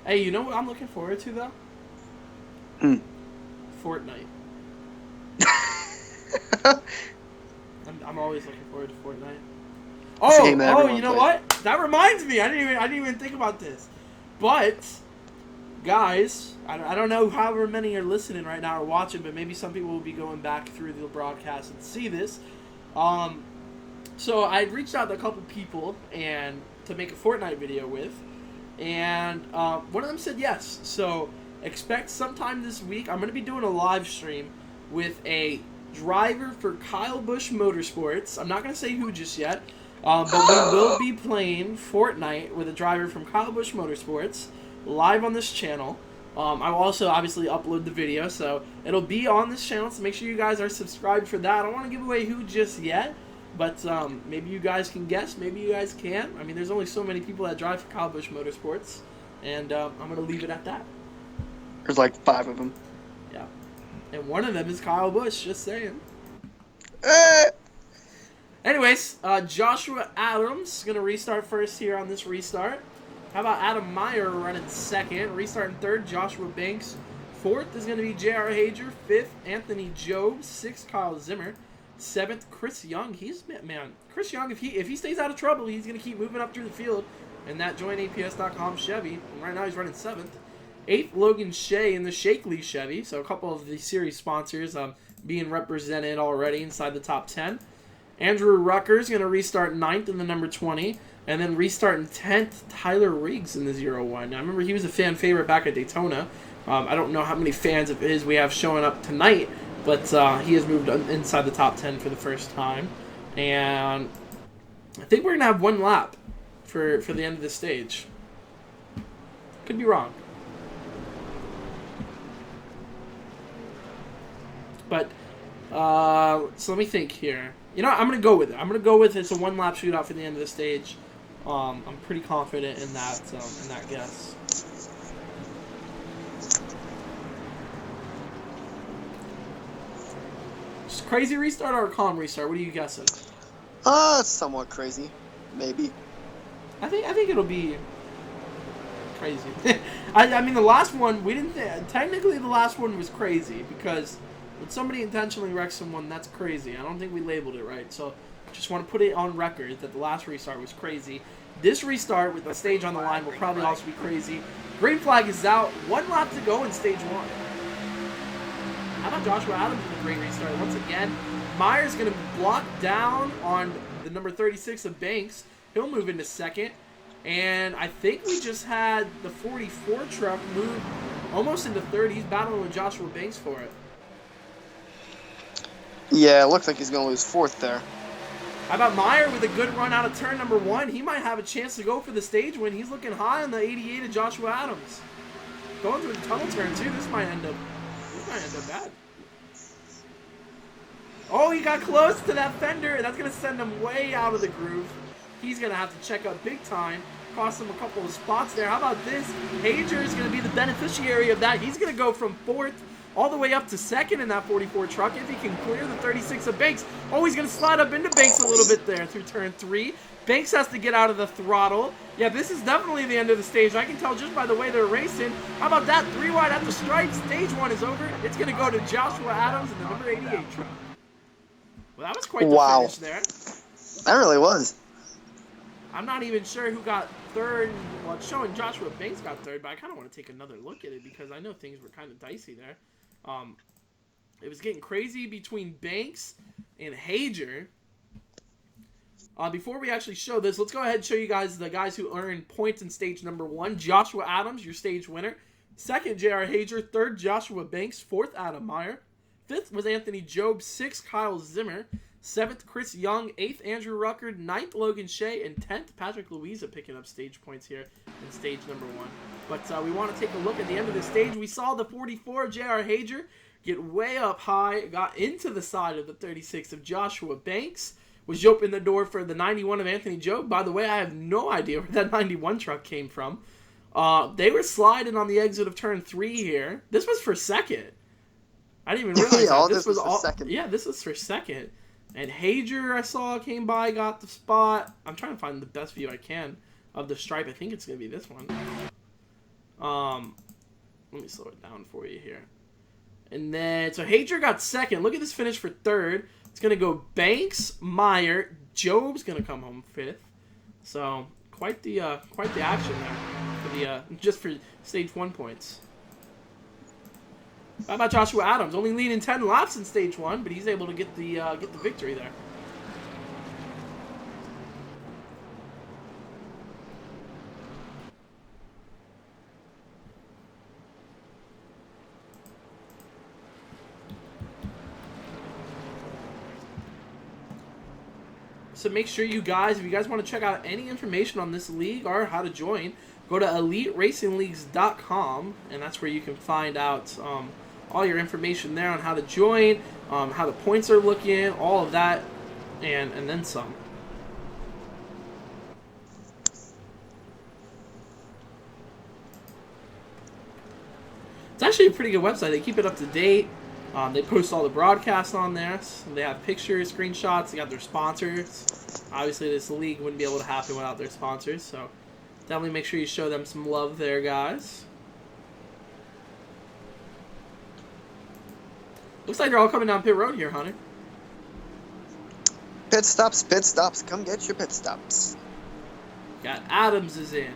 Hey, you know what I'm looking forward to though? Fortnite. I'm always looking forward to Fortnite. Oh, you know what? That reminds me. I didn't even think about this. But guys, I don't know however many are listening right now or watching, but maybe some people will be going back through the broadcast and see this. So I reached out to a couple people and to make a Fortnite video with, and one of them said yes. So expect sometime this week, I'm going to be doing a live stream with a driver for Kyle Busch Motorsports. I'm not going to say who just yet, but we will be playing Fortnite with a driver from Kyle Busch Motorsports live on this channel. I will also obviously upload the video, so it'll be on this channel, so make sure you guys are subscribed for that. I don't want to give away who just yet, but maybe you guys can guess, maybe you guys can't. I mean, there's only so many people that drive for Kyle Busch Motorsports, and I'm going to leave it at that. There's like 5 of them. Yeah. And one of them is Kyle Busch, just saying. Anyways, Joshua Adams is going to restart first here on this restart. How about Adam Meyer running second? Restarting third, Joshua Banks. Fourth is going to be J.R. Hager. Fifth, Anthony Job. Sixth, Kyle Zimmer. Seventh, Chris Young. Chris Young, if he stays out of trouble, he's going to keep moving up through the field in that joinaps.com Chevy. And right now he's running seventh. Eighth, Logan Shea in the Shakely Chevy. So a couple of the series sponsors being represented already inside the top 10. Andrew Rucker's going to restart ninth in the number 20. And then restarting 10th, Tyler Riggs in the 01. Now, I remember he was a fan favorite back at Daytona. I don't know how many fans of his we have showing up tonight, but he has moved inside the top 10 for the first time. And I think we're going to have one lap for the end of the stage. Could be wrong. But, so let me think here. You know what? I'm going to go with it. I'm going to go with it's a one-lap shootout for the end of the stage. I'm pretty confident in that guess. Just crazy restart or a calm restart? What are you guessing? Somewhat crazy, maybe. I think it'll be crazy. I mean, the last one we didn't. Technically, the last one was crazy because when somebody intentionally wrecks someone, that's crazy. I don't think we labeled it right, so. Just want to put it on record that the last restart was crazy. This restart with the stage on the line will probably also be crazy. Green flag is out. One lap to go in stage one. How about Joshua Adams with a great restart once again? Meyer's going to block down on the number 36 of Banks. He'll move into second. And I think we just had the 44 truck move almost into third. He's battling with Joshua Banks for it. Yeah, it looks like he's going to lose fourth there. How about Meyer with a good run out of turn number 1? He might have a chance to go for the stage win. He's looking high on the 88 of Joshua Adams. Going through the tunnel turn, too. This might end up bad. Oh, he got close to that fender. That's going to send him way out of the groove. He's going to have to check up big time. Cost him a couple of spots there. How about this? Hager is going to be the beneficiary of that. He's going to go from 4th all the way up to 2nd in that 44 truck if he can clear the 36 of Banks. Oh, he's going to slide up into Banks a little bit there through turn 3. Banks has to get out of the throttle. Yeah, this is definitely the end of the stage. I can tell just by the way they're racing. How about that? 3 wide at the stripe. Stage 1 is over. It's going to go to Joshua Adams in the number 88 truck. Well, that was quite the finish there. That really was. I'm not even sure who got third. Well, it's showing Joshua Banks got third, but I kind of want to take another look at it because I know things were kind of dicey there. It was getting crazy between Banks and Hager. Before we actually show this, let's go ahead and show you guys the guys who earned points in stage number 1. Joshua Adams, your stage winner. 2nd, J.R. Hager. 3rd, Joshua Banks. 4th, Adam Meyer. 5th was Anthony Job. 6th, Kyle Zimmer. 7th, Chris Young. 8th, Andrew Rucker. 9th, Logan Shea. And 10th, Patrick Louisa picking up stage points here in stage number 1. But we want to take a look at the end of the stage. We saw the 44 of J.R. Hager get way up high, got into the side of the 36 of Joshua Banks, was opening the door for the 91 of Anthony Job. By the way, I have no idea where that 91 truck came from. They were sliding on the exit of turn 3 here. This was for 2nd. I didn't even realize that. This was for second. Yeah, this was for 2nd. And Hager, I saw, came by, got the spot. I'm trying to find the best view I can of the stripe. I think it's going to be this one. Let me slow it down for you here. And then, so Hager got 2nd. Look at this finish for 3rd. It's going to go Banks, Meyer. Job's going to come home 5th. So, quite the action there for the just for stage 1 points. How about Joshua Adams? Only leading 10 laps in stage 1, but he's able to get the victory there. So make sure you guys, if you guys want to check out any information on this league or how to join, go to EliteRacingLeagues.com, and that's where you can find out all your information there on how to join, how the points are looking, all of that, and then some. It's actually a pretty good website. They keep it up to date. They post all the broadcasts on there. So they have pictures, screenshots. They got their sponsors. Obviously, this league wouldn't be able to happen without their sponsors. So definitely make sure you show them some love there, guys. Looks like they're all coming down pit road here, Hunter. Pit stops. Come get your pit stops. Got Adams is in.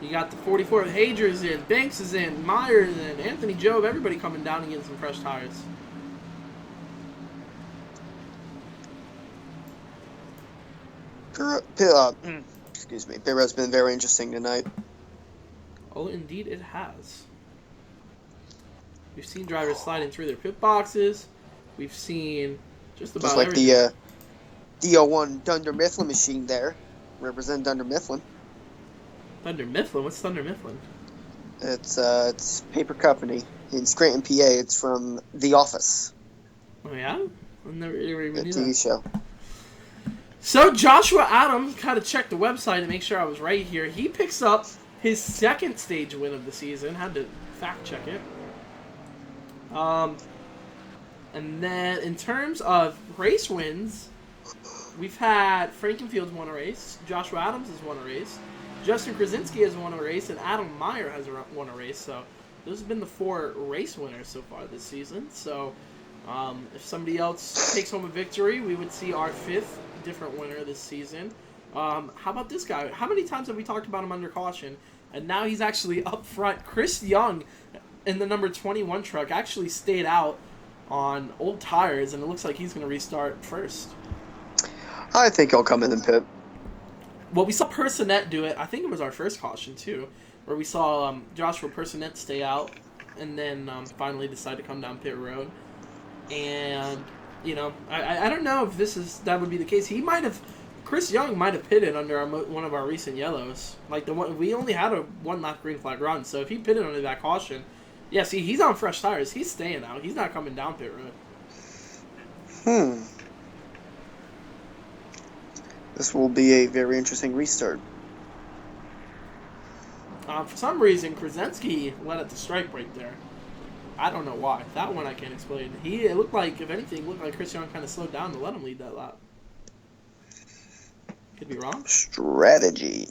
You got the 44. Hager's in. Banks is in. Myers in. Anthony Job. Everybody coming down and getting some fresh tires. Excuse me. Pit road's been very interesting tonight. Oh, indeed it has. We've seen drivers sliding through their pit boxes. We've seen just about like everything. The DO1 Dunder Mifflin machine there. Represent Dunder Mifflin. Thunder Mifflin? What's Thunder Mifflin? It's paper company in Scranton, PA. It's from The Office. Oh, yeah? I never even The knew TV that. show. So, Joshua Adams, kind of checked the website to make sure I was right here. He picks up his second stage win of the season. Had to fact check it. And then, in terms of race wins, we've had Frankenfield's won a race, Joshua Adams has won a race, Justin Krasinski has won a race, and Adam Meyer has won a race. So those have been the 4 race winners so far this season. So if somebody else takes home a victory, we would see our 5th different winner this season. How about this guy? How many times have we talked about him under caution? And now he's actually up front. Chris Young in the number 21 truck actually stayed out on old tires, and it looks like he's going to restart first. I think he'll come in and pit. Well, we saw Personette do it. I think it was our first caution, too, where we saw Joshua Personette stay out and then finally decide to come down pit road. And, you know, I don't know if that would be the case. Chris Young might have pitted under one of our recent yellows. Like, we only had a 1 lap green flag run, so if he pitted under that caution, yeah, see, he's on fresh tires. He's staying out. He's not coming down pit road. This will be a very interesting restart. For some reason, Krasinski led at the strike break there. I don't know why. That one I can't explain. It looked like, if anything, Chris Young kind of slowed down to let him lead that lap. Could be wrong. Strategy.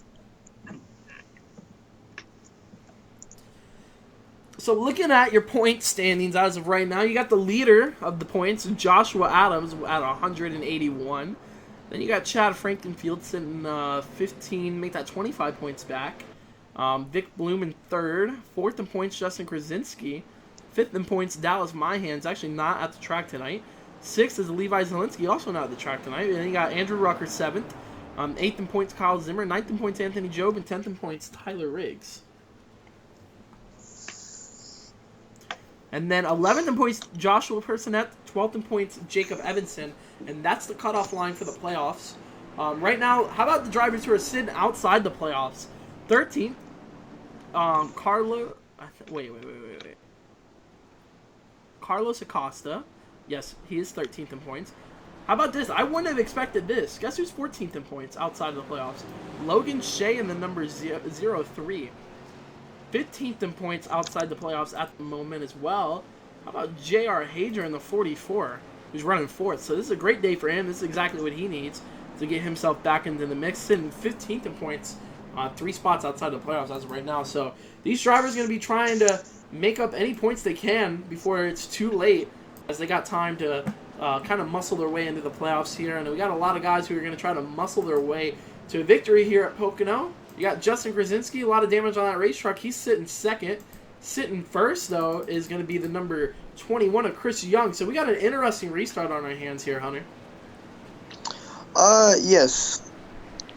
So looking at your point standings as of right now, you got the leader of the points, Joshua Adams, at 181. Then you got Chad Frankenfield sitting 15, make that 25 points back. Vic Bloom in 3rd. 4th in points, Justin Krasinski. 5th in points, Dallas Myhan's actually not at the track tonight. 6th is Levi Zielinski, also not at the track tonight. And then you got Andrew Rucker 7th. 8th in points, Kyle Zimmer. 9th in points, Anthony Job. And 10th in points, Tyler Riggs. And then 11th in points, Joshua Personette. 12th in points, Jacob Evanson. And that's the cutoff line for the playoffs. Right now, how about the drivers who are sitting outside the playoffs? 13th, Carlos Acosta. Yes, he is 13th in points. How about this? I wouldn't have expected this. Guess who's 14th in points outside of the playoffs? Logan Shea in the number 03. 15th in points outside the playoffs at the moment as well. How about J.R. Hager in the 44, who's running 4th? So this is a great day for him. This is exactly what he needs to get himself back into the mix. Sitting 15th in points, 3 spots outside the playoffs as of right now. So these drivers are going to be trying to make up any points they can before it's too late, as they got time to kind of muscle their way into the playoffs here. And we got a lot of guys who are going to try to muscle their way to a victory here at Pocono. You got Justin Krasinski, a lot of damage on that race truck. He's sitting 2nd. Sitting first, though, is going to be the number 21 of Chris Young. So we got an interesting restart on our hands here, Hunter. Yes.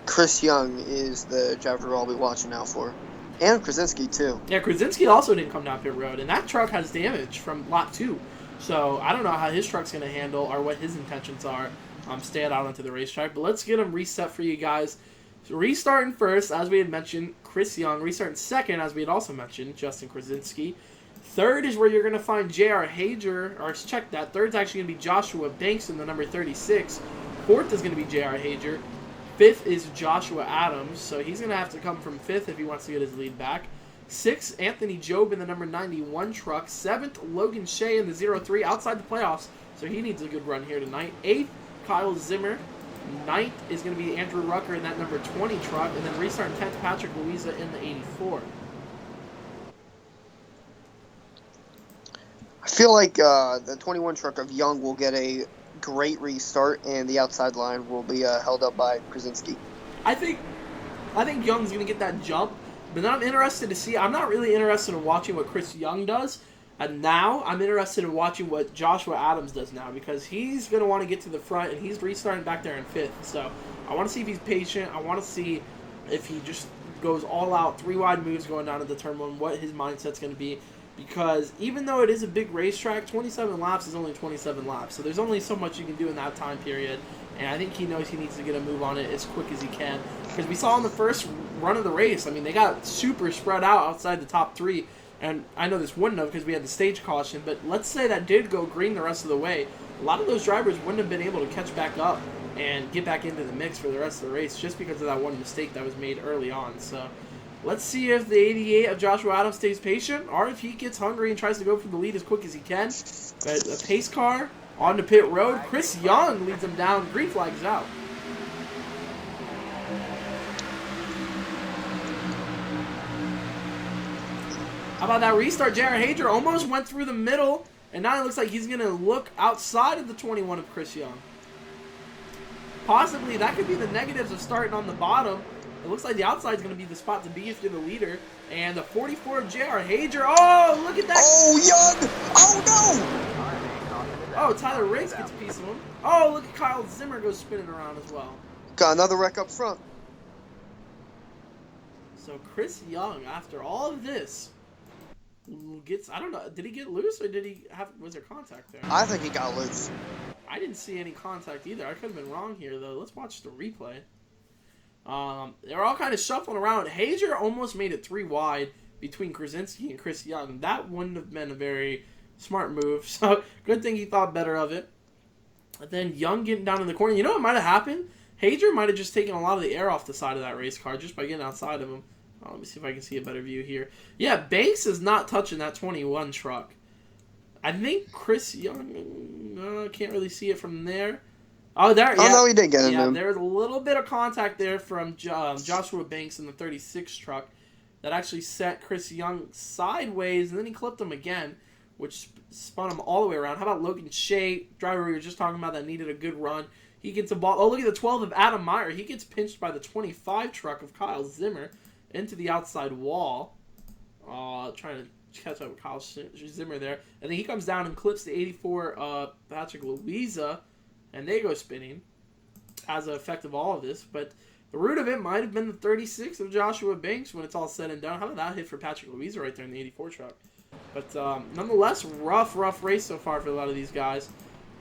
Chris Young is the driver I'll be watching out for. And Krasinski, too. Yeah, Krasinski also didn't come down pit road, and that truck has damage from lap 2. So I don't know how his truck's going to handle or what his intentions are stay it out onto the racetrack. But let's get them reset for you guys. So restarting first, as we had mentioned, Chris Young. Restarting second, as we had also mentioned, Justin Krasinski. Third is where you're going to find J.R. Hager. Or check that. Third's actually going to be Joshua Banks in the number 36. Fourth is going to be J.R. Hager. Fifth is Joshua Adams. So he's going to have to come from fifth if he wants to get his lead back. Sixth, Anthony Job in the number 91 truck. Seventh, Logan Shea in the 03 outside the playoffs. So he needs a good run here tonight. Eighth, Kyle Zimmer. Ninth is going to be Andrew Rucker in that number 20 truck. And then restarting 10th, Patrick Louisa in the 84. I feel like the 21 truck of Young will get a great restart, and the outside line will be held up by Krasinski. I think Young's going to get that jump. But then I'm interested to see. I'm not really interested in watching what Chris Young does. And now I'm interested in watching what Joshua Adams does now, because he's going to want to get to the front, and he's restarting back there in fifth. So I want to see if he's patient. I want to see if he just goes all out, 3 wide moves going down to the turn one, what his mindset's going to be. Because even though it is a big racetrack, 27 laps is only 27 laps. So there's only so much you can do in that time period. And I think he knows he needs to get a move on it as quick as he can. Because we saw in the first run of the race, I mean, they got super spread out outside the top 3. And I know this wouldn't have because we had the stage caution. But let's say that did go green the rest of the way. A lot of those drivers wouldn't have been able to catch back up and get back into the mix for the rest of the race just because of that one mistake that was made early on. So let's see if the 88 of Joshua Adams stays patient or if he gets hungry and tries to go for the lead as quick as he can. But a pace car on the pit road. Chris Young leads him down. Green flag is out. How about that restart? J.R. Hager almost went through the middle, and now it looks like he's going to look outside of the 21 of Chris Young. Possibly that could be the negatives of starting on the bottom. It looks like the outside is going to be the spot to be if you're the leader. And the 44 of J.R. Hager. Oh, look at that. Oh, Young. Oh, no. Oh, Tyler Riggs gets a piece of him. Oh, look at Kyle Zimmer go spinning around as well. Got another wreck up front. So Chris Young, after all of this, gets, I don't know, did he get loose or was there contact there? I think he got loose. I didn't see any contact either. I could have been wrong here, though. Let's watch the replay. They're all kind of shuffling around. Hager almost made it 3 wide between Krasinski and Chris Young. That wouldn't have been a very smart move. So good thing he thought better of it. And then Young getting down in the corner. You know what might have happened? Hager might have just taken a lot of the air off the side of that race car just by getting outside of him. Let me see if I can see a better view here. Yeah, Banks is not touching that 21 truck. I think Chris Young, can't really see it from there. Oh, there. Oh, yeah. no, he did get into him. There's a little bit of contact there from Joshua Banks in the 36 truck that actually sent Chris Young sideways, and then he clipped him again, which spun him all the way around. How about Logan Shea, driver we were just talking about that needed a good run? He gets a ball. Oh, look at the 12 of Adam Meyer. He gets pinched by the 25 truck of Kyle Zimmer into the outside wall. Trying to catch up with Kyle Zimmer there. And then he comes down and clips the 84 Patrick Louisa, and they go spinning as an effect of all of this. But the root of it might have been the 36 of Joshua Banks when it's all said and done. How about that hit for Patrick Louisa right there in the 84 truck? But nonetheless, rough race so far for a lot of these guys.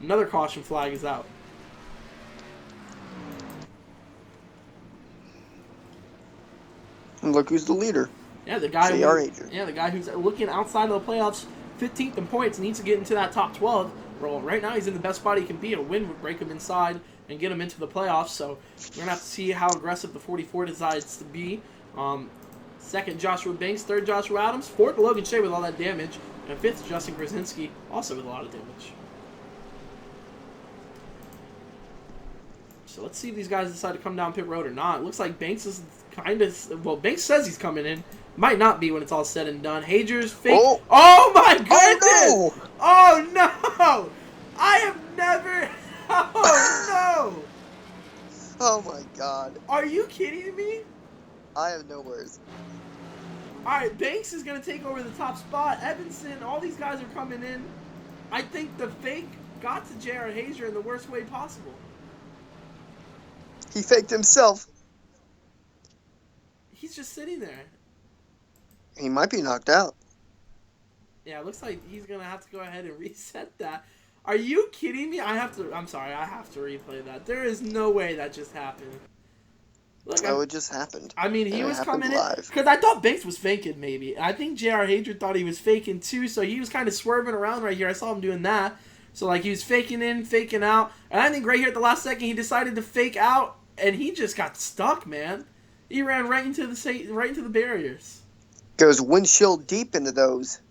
Another caution flag is out. And look who's the leader. Yeah, the guy. The guy who's looking outside of the playoffs, 15th in points, needs to get into that top 12. Well, right now he's in the best spot he can be. A win would break him inside and get him into the playoffs. So we're gonna have to see how aggressive the 44 decides to be. Second, Joshua Banks. Third, Joshua Adams. Fourth, Logan Shea with all that damage, and fifth, Justin Krasinski, also with a lot of damage. So let's see if these guys decide to come down pit road or not. It looks like Banks is Banks says he's coming in. Might not be when it's all said and done. Hager's fake. Oh my goodness! Oh no! I have never. Oh no! Oh my god. Are you kidding me? I have no words. Alright, Banks is going to take over the top spot. Evanson, all these guys are coming in. I think the fake got to J.R. Hager in the worst way possible. He faked himself. He's just sitting there. He might be knocked out. Yeah, it looks like he's going to have to go ahead and reset that. Are you kidding me? I'm sorry, I have to replay that. There is no way that just happened. Look, Oh, it just happened. I mean, he And it was happened coming in live. because I thought Banks was faking. Maybe I think J.R. Hadrian thought he was faking too, so he was kind of swerving around right here. I saw him doing that, so like he was faking in, faking out, and I think right here at the last second he decided to fake out, and he just got stuck, man. He ran right into the barriers. Goes windshield deep into those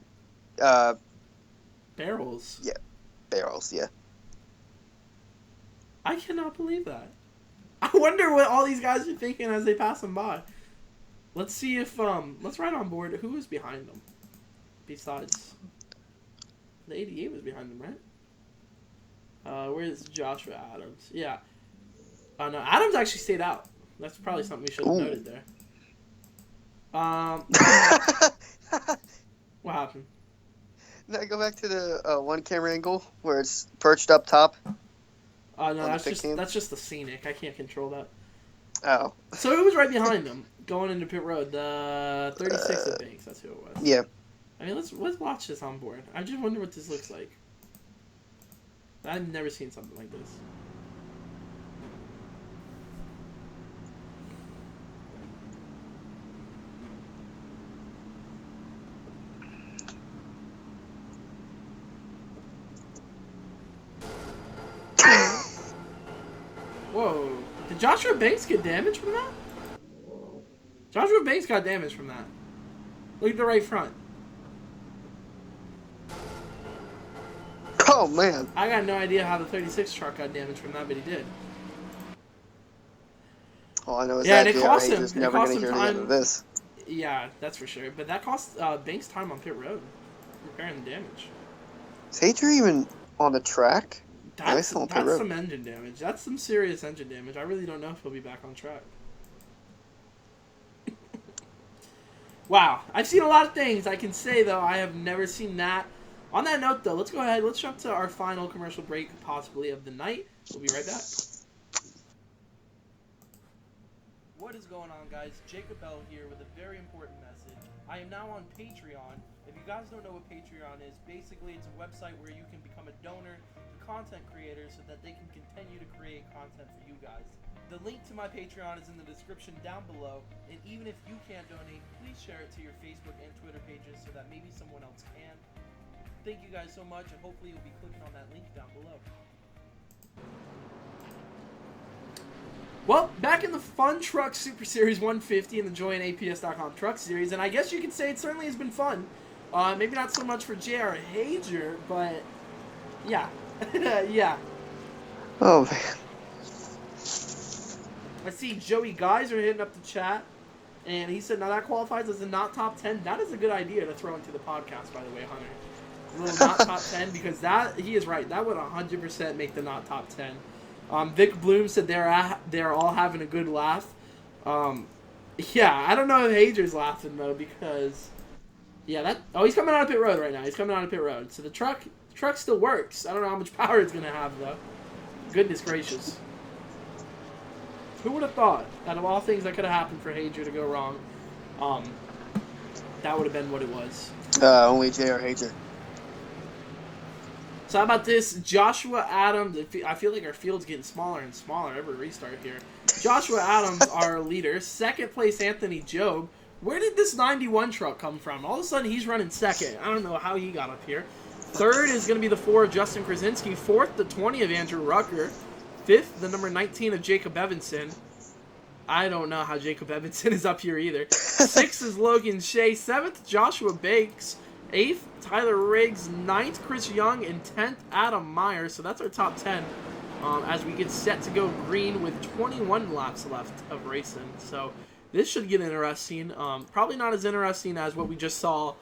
Barrels. Yeah, barrels. Yeah. I cannot believe that. I wonder what all these guys are thinking as they pass them by. Let's see if let's ride on board. Who was behind them? Besides, the 88 was behind them, right? Where's Joshua Adams? Yeah. No, Adams actually stayed out. That's probably something we should have noted there. What happened? Now go back to the one camera angle where it's perched up top. No, that's just the scenic. I can't control that. Oh. So who was right behind them going into pit road? The 36 of Banks. That's who it was. Yeah. I mean, let's watch this on board. I just wonder what this looks like. I've never seen something like this. Whoa. Did Joshua Banks get damaged from that? Joshua Banks got damaged from that. Look at the right front. Oh, man. I got no idea how the 36 truck got damaged from that, but he did. All I know is yeah, that and it cost him. never going to hear the end of this. Yeah, that's for sure. But that cost Banks time on pit road, repairing the damage. Is Hater even on the track? That's some engine damage. That's some serious engine damage. I really don't know if he'll be back on track. Wow. I've seen a lot of things. I can say, though, I have never seen that. On that note, though, let's go ahead. Let's jump to our final commercial break, possibly, of the night. We'll be right back. What is going on, guys? Jacob Bell here with a very important message. I am now on Patreon. If you guys don't know what Patreon is, basically it's a website where you can become a donor to content creators so that they can continue to create content for you guys. The link to my Patreon is in the description down below, and even if you can't donate, please share it to your Facebook and Twitter pages so that maybe someone else can. Thank you guys so much, and hopefully you'll be clicking on that link down below. Well, back in the Fun Truck Super Series 150 in the JoyandAPS.com Truck Series, and I guess you could say it certainly has been fun. Maybe not so much for J.R. Hager, but yeah. yeah. Oh, man. I see Joey Geyser hitting up the chat, and he said, now that qualifies as a not top 10. That is a good idea to throw into the podcast, by the way, Hunter. A little not top 10, because he is right. That would 100% make the not top 10. Vic Bloom said they're all having a good laugh. Yeah, I don't know if Hager's laughing, though, because... Yeah, he's coming out of pit road right now. He's coming out of pit road. So the truck still works. I don't know how much power it's going to have, though. Goodness gracious. Who would have thought, out of all things that could have happened for Hager to go wrong, that would have been what it was. Only J.R. Hager. So how about this? Joshua Adams. I feel like our field's getting smaller and smaller every restart here. Joshua Adams, our leader. Second place, Anthony Job. Where did this 91 truck come from? All of a sudden, he's running second. I don't know how he got up here. Third is going to be the 4 of Justin Krasinski. Fourth, the 20 of Andrew Rucker. Fifth, the number 19 of Jacob Evanson. I don't know how Jacob Evanson is up here either. Sixth is Logan Shea. Seventh, Joshua Banks. Eighth, Tyler Riggs. Ninth, Chris Young. And 10th, Adam Meyer. So that's our top 10 as we get set to go green with 21 laps left of racing. So this should get interesting. Probably not as interesting as what we just saw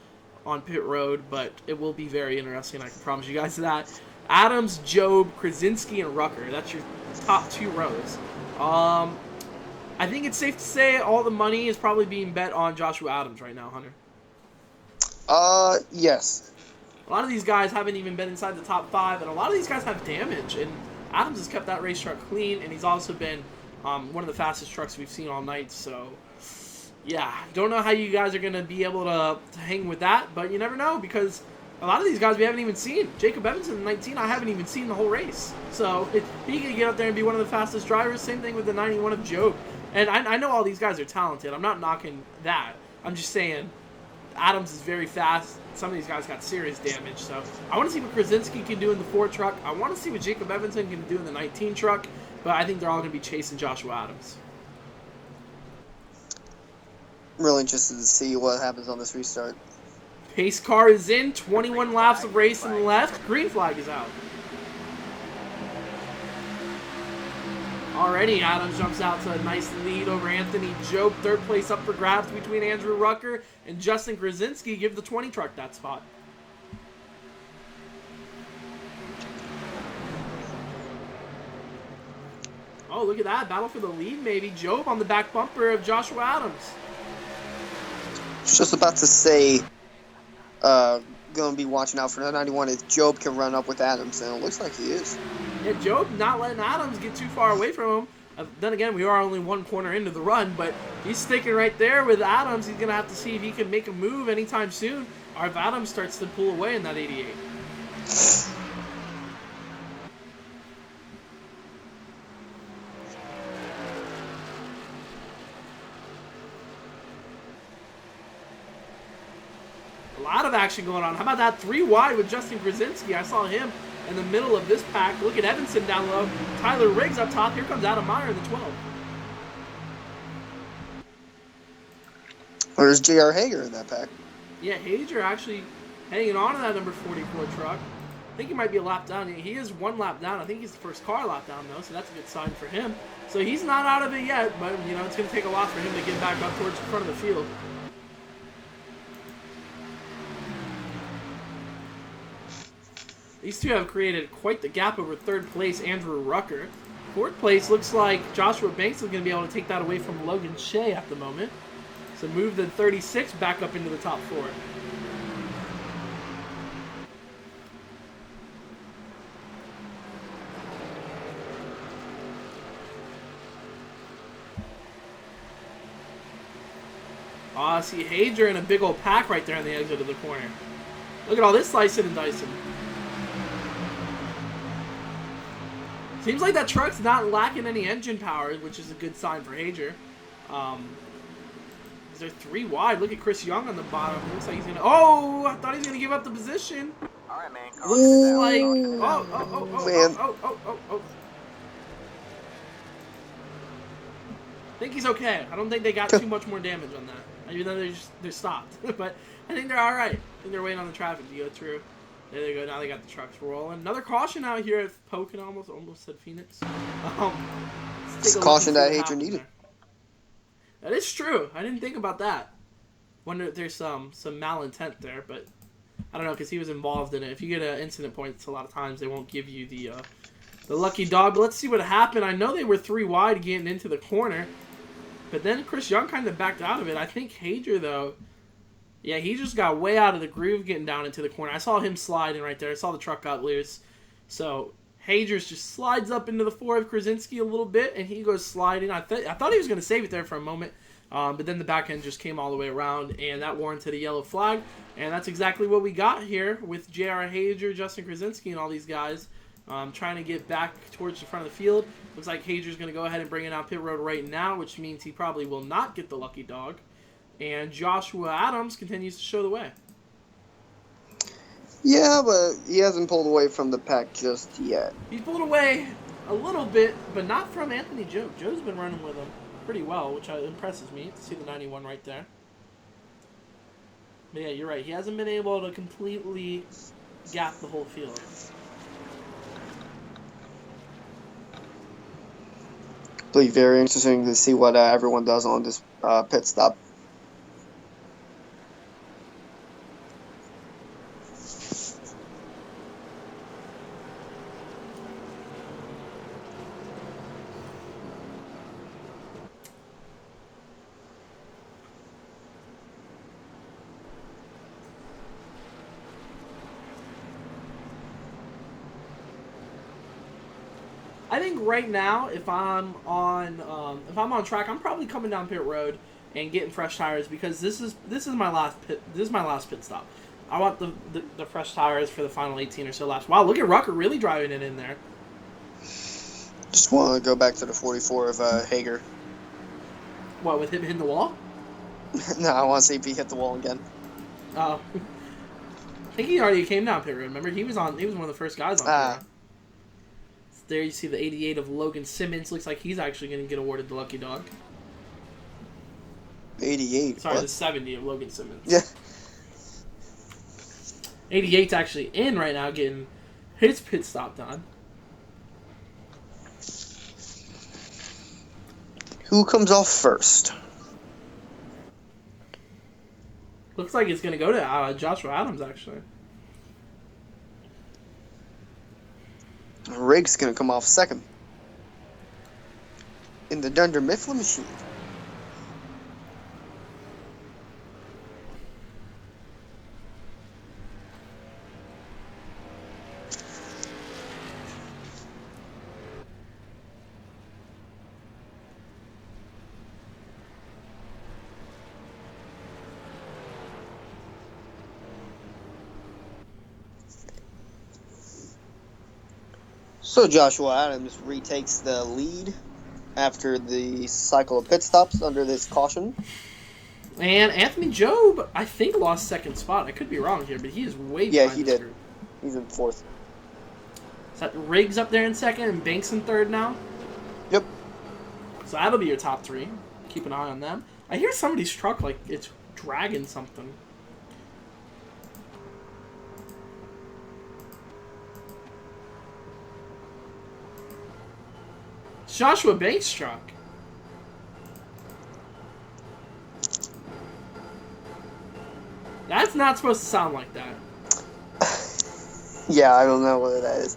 on pit road, but it will be very interesting. I can promise you guys that. Adams, Job, Krasinski, and Rucker. That's your top 2 rows. I think it's safe to say all the money is probably being bet on Joshua Adams right now, Hunter. Yes. A lot of these guys haven't even been inside the top 5, and a lot of these guys have damage, and Adams has kept that race truck clean, and he's also been one of the fastest trucks we've seen all night, so yeah, don't know how you guys are going to be able to hang with that, but you never know, because A lot of these guys we haven't even seen. Jacob Evans in the 19, I haven't even seen the whole race. So he can get up there and be one of the fastest drivers. Same thing with the 91 of Job. And I know all these guys are talented. I'm not knocking that. I'm just saying Adams is very fast. Some of these guys got serious damage. So I want to see what Krasinski can do in the 4 truck. I want to see what Jacob Evanson can do in the 19 truck. But I think they're all going to be chasing Joshua Adams. I'm really interested to see what happens on this restart. Pace car is in. 21 laps of racing left. Green flag is out. Already, Adams jumps out to a nice lead over Anthony Job. 3rd place up for grabs between Andrew Rucker and Justin Krasinski. Give the 20 truck that spot. Oh, look at that. Battle for the lead, maybe. Job on the back bumper of Joshua Adams. Just about to say, going to be watching out for the 91 if Job can run up with Adams, and it looks like he is. Yeah, Job not letting Adams get too far away from him. Then again, we are only 1 corner into the run, but he's sticking right there with Adams. He's going to have to see if he can make a move anytime soon, or if Adams starts to pull away in that 88. A lot of action going on. How about that 3 wide with Justin Krasinski? I saw him in the middle of this pack. Look at Evanson down low. Tyler Riggs up top. Here comes Adam Meyer in the 12. Where's J.R. Hager in that pack? Yeah, Hager actually hanging on to that number 44 truck. I think he might be a lap down. He is 1 lap down. I think he's the first car lap down, though, so that's a good sign for him. So he's not out of it yet, but, you know, it's going to take a lot for him to get back up towards the front of the field. These two have created quite the gap over 3rd place, Andrew Rucker. 4th place looks like Joshua Banks is going to be able to take that away from Logan Shea at the moment. So move the 36 back up into the top 4. I see Hager in a big old pack right there on the exit of the corner. Look at all this slicing and dicing. Seems like that truck's not lacking any engine power, which is a good sign for Hager. Is there 3 wide? Look at Chris Young on the bottom. Looks like he's gonna. Oh, I thought he was gonna give up the position. All right, man. Like, Man. oh. I think he's okay. I don't think they got too much more damage on that. Even though they're stopped, but I think they're all right. I think they're waiting on the traffic to go through. There they go. Now they got the trucks rolling. Another caution out here at Pocono. Almost said Phoenix. It's a caution that Hager needed. That is true. I didn't think about that. Wonder if there's some malintent there, but I don't know because he was involved in it. If you get an incident points, a lot of times they won't give you the lucky dog. But let's see what happened. I know they were 3 wide getting into the corner, but then Chris Young kind of backed out of it. I think Hager though. Yeah, he just got way out of the groove getting down into the corner. I saw him sliding right there. I saw the truck got loose. So Hagers just slides up into the 4 of Krasinski a little bit, and he goes sliding. I thought he was going to save it there for a moment, but then the back end just came all the way around, and that warranted a yellow flag. And that's exactly what we got here with J.R. Hager, Justin Krasinski, and all these guys trying to get back towards the front of the field. Looks like Hager's going to go ahead and bring it out pit road right now, which means he probably will not get the lucky dog. And Joshua Adams continues to show the way. Yeah, but he hasn't pulled away from the pack just yet. He's pulled away a little bit, but not from Anthony Joe. Joe's been running with him pretty well, which impresses me to see the 91 right there. But yeah, you're right. He hasn't been able to completely gap the whole field. It'll be very interesting to see what everyone does on this pit stop. I think right now, if I'm on track, I'm probably coming down pit road and getting fresh tires because this is my last pit stop. I want the fresh tires for the final 18 or so laps. Wow, look at Rucker really driving it in there. Just want to go back to the 44 of Hager. What, with him hitting the wall? No, I want to see if he hit the wall again. Oh. I think he already came down pit road. Remember, he was one of the first guys on pit road. There you see the 88 of Logan Simmons. Looks like he's actually going to get awarded the Lucky Dog. 88. Sorry, what? the 70 of Logan Simmons. Yeah. 88's actually in right now getting his pit stop done. Who comes off first? Looks like it's going to go to Joshua Adams, actually. Riggs going to come off second. In the Dunder Mifflin machine. So Joshua Adams retakes the lead after the cycle of pit stops under this caution. And Anthony Job, I think, lost second spot. I could be wrong here, but he is way behind he this did. group. He's in fourth. Is that Riggs up there in second and Banks in third now? Yep. So that'll be your top three. Keep an eye on them. I hear somebody's truck like it's dragging something. Joshua Banks' truck. That's not supposed to sound like that. Yeah, I don't know what that is.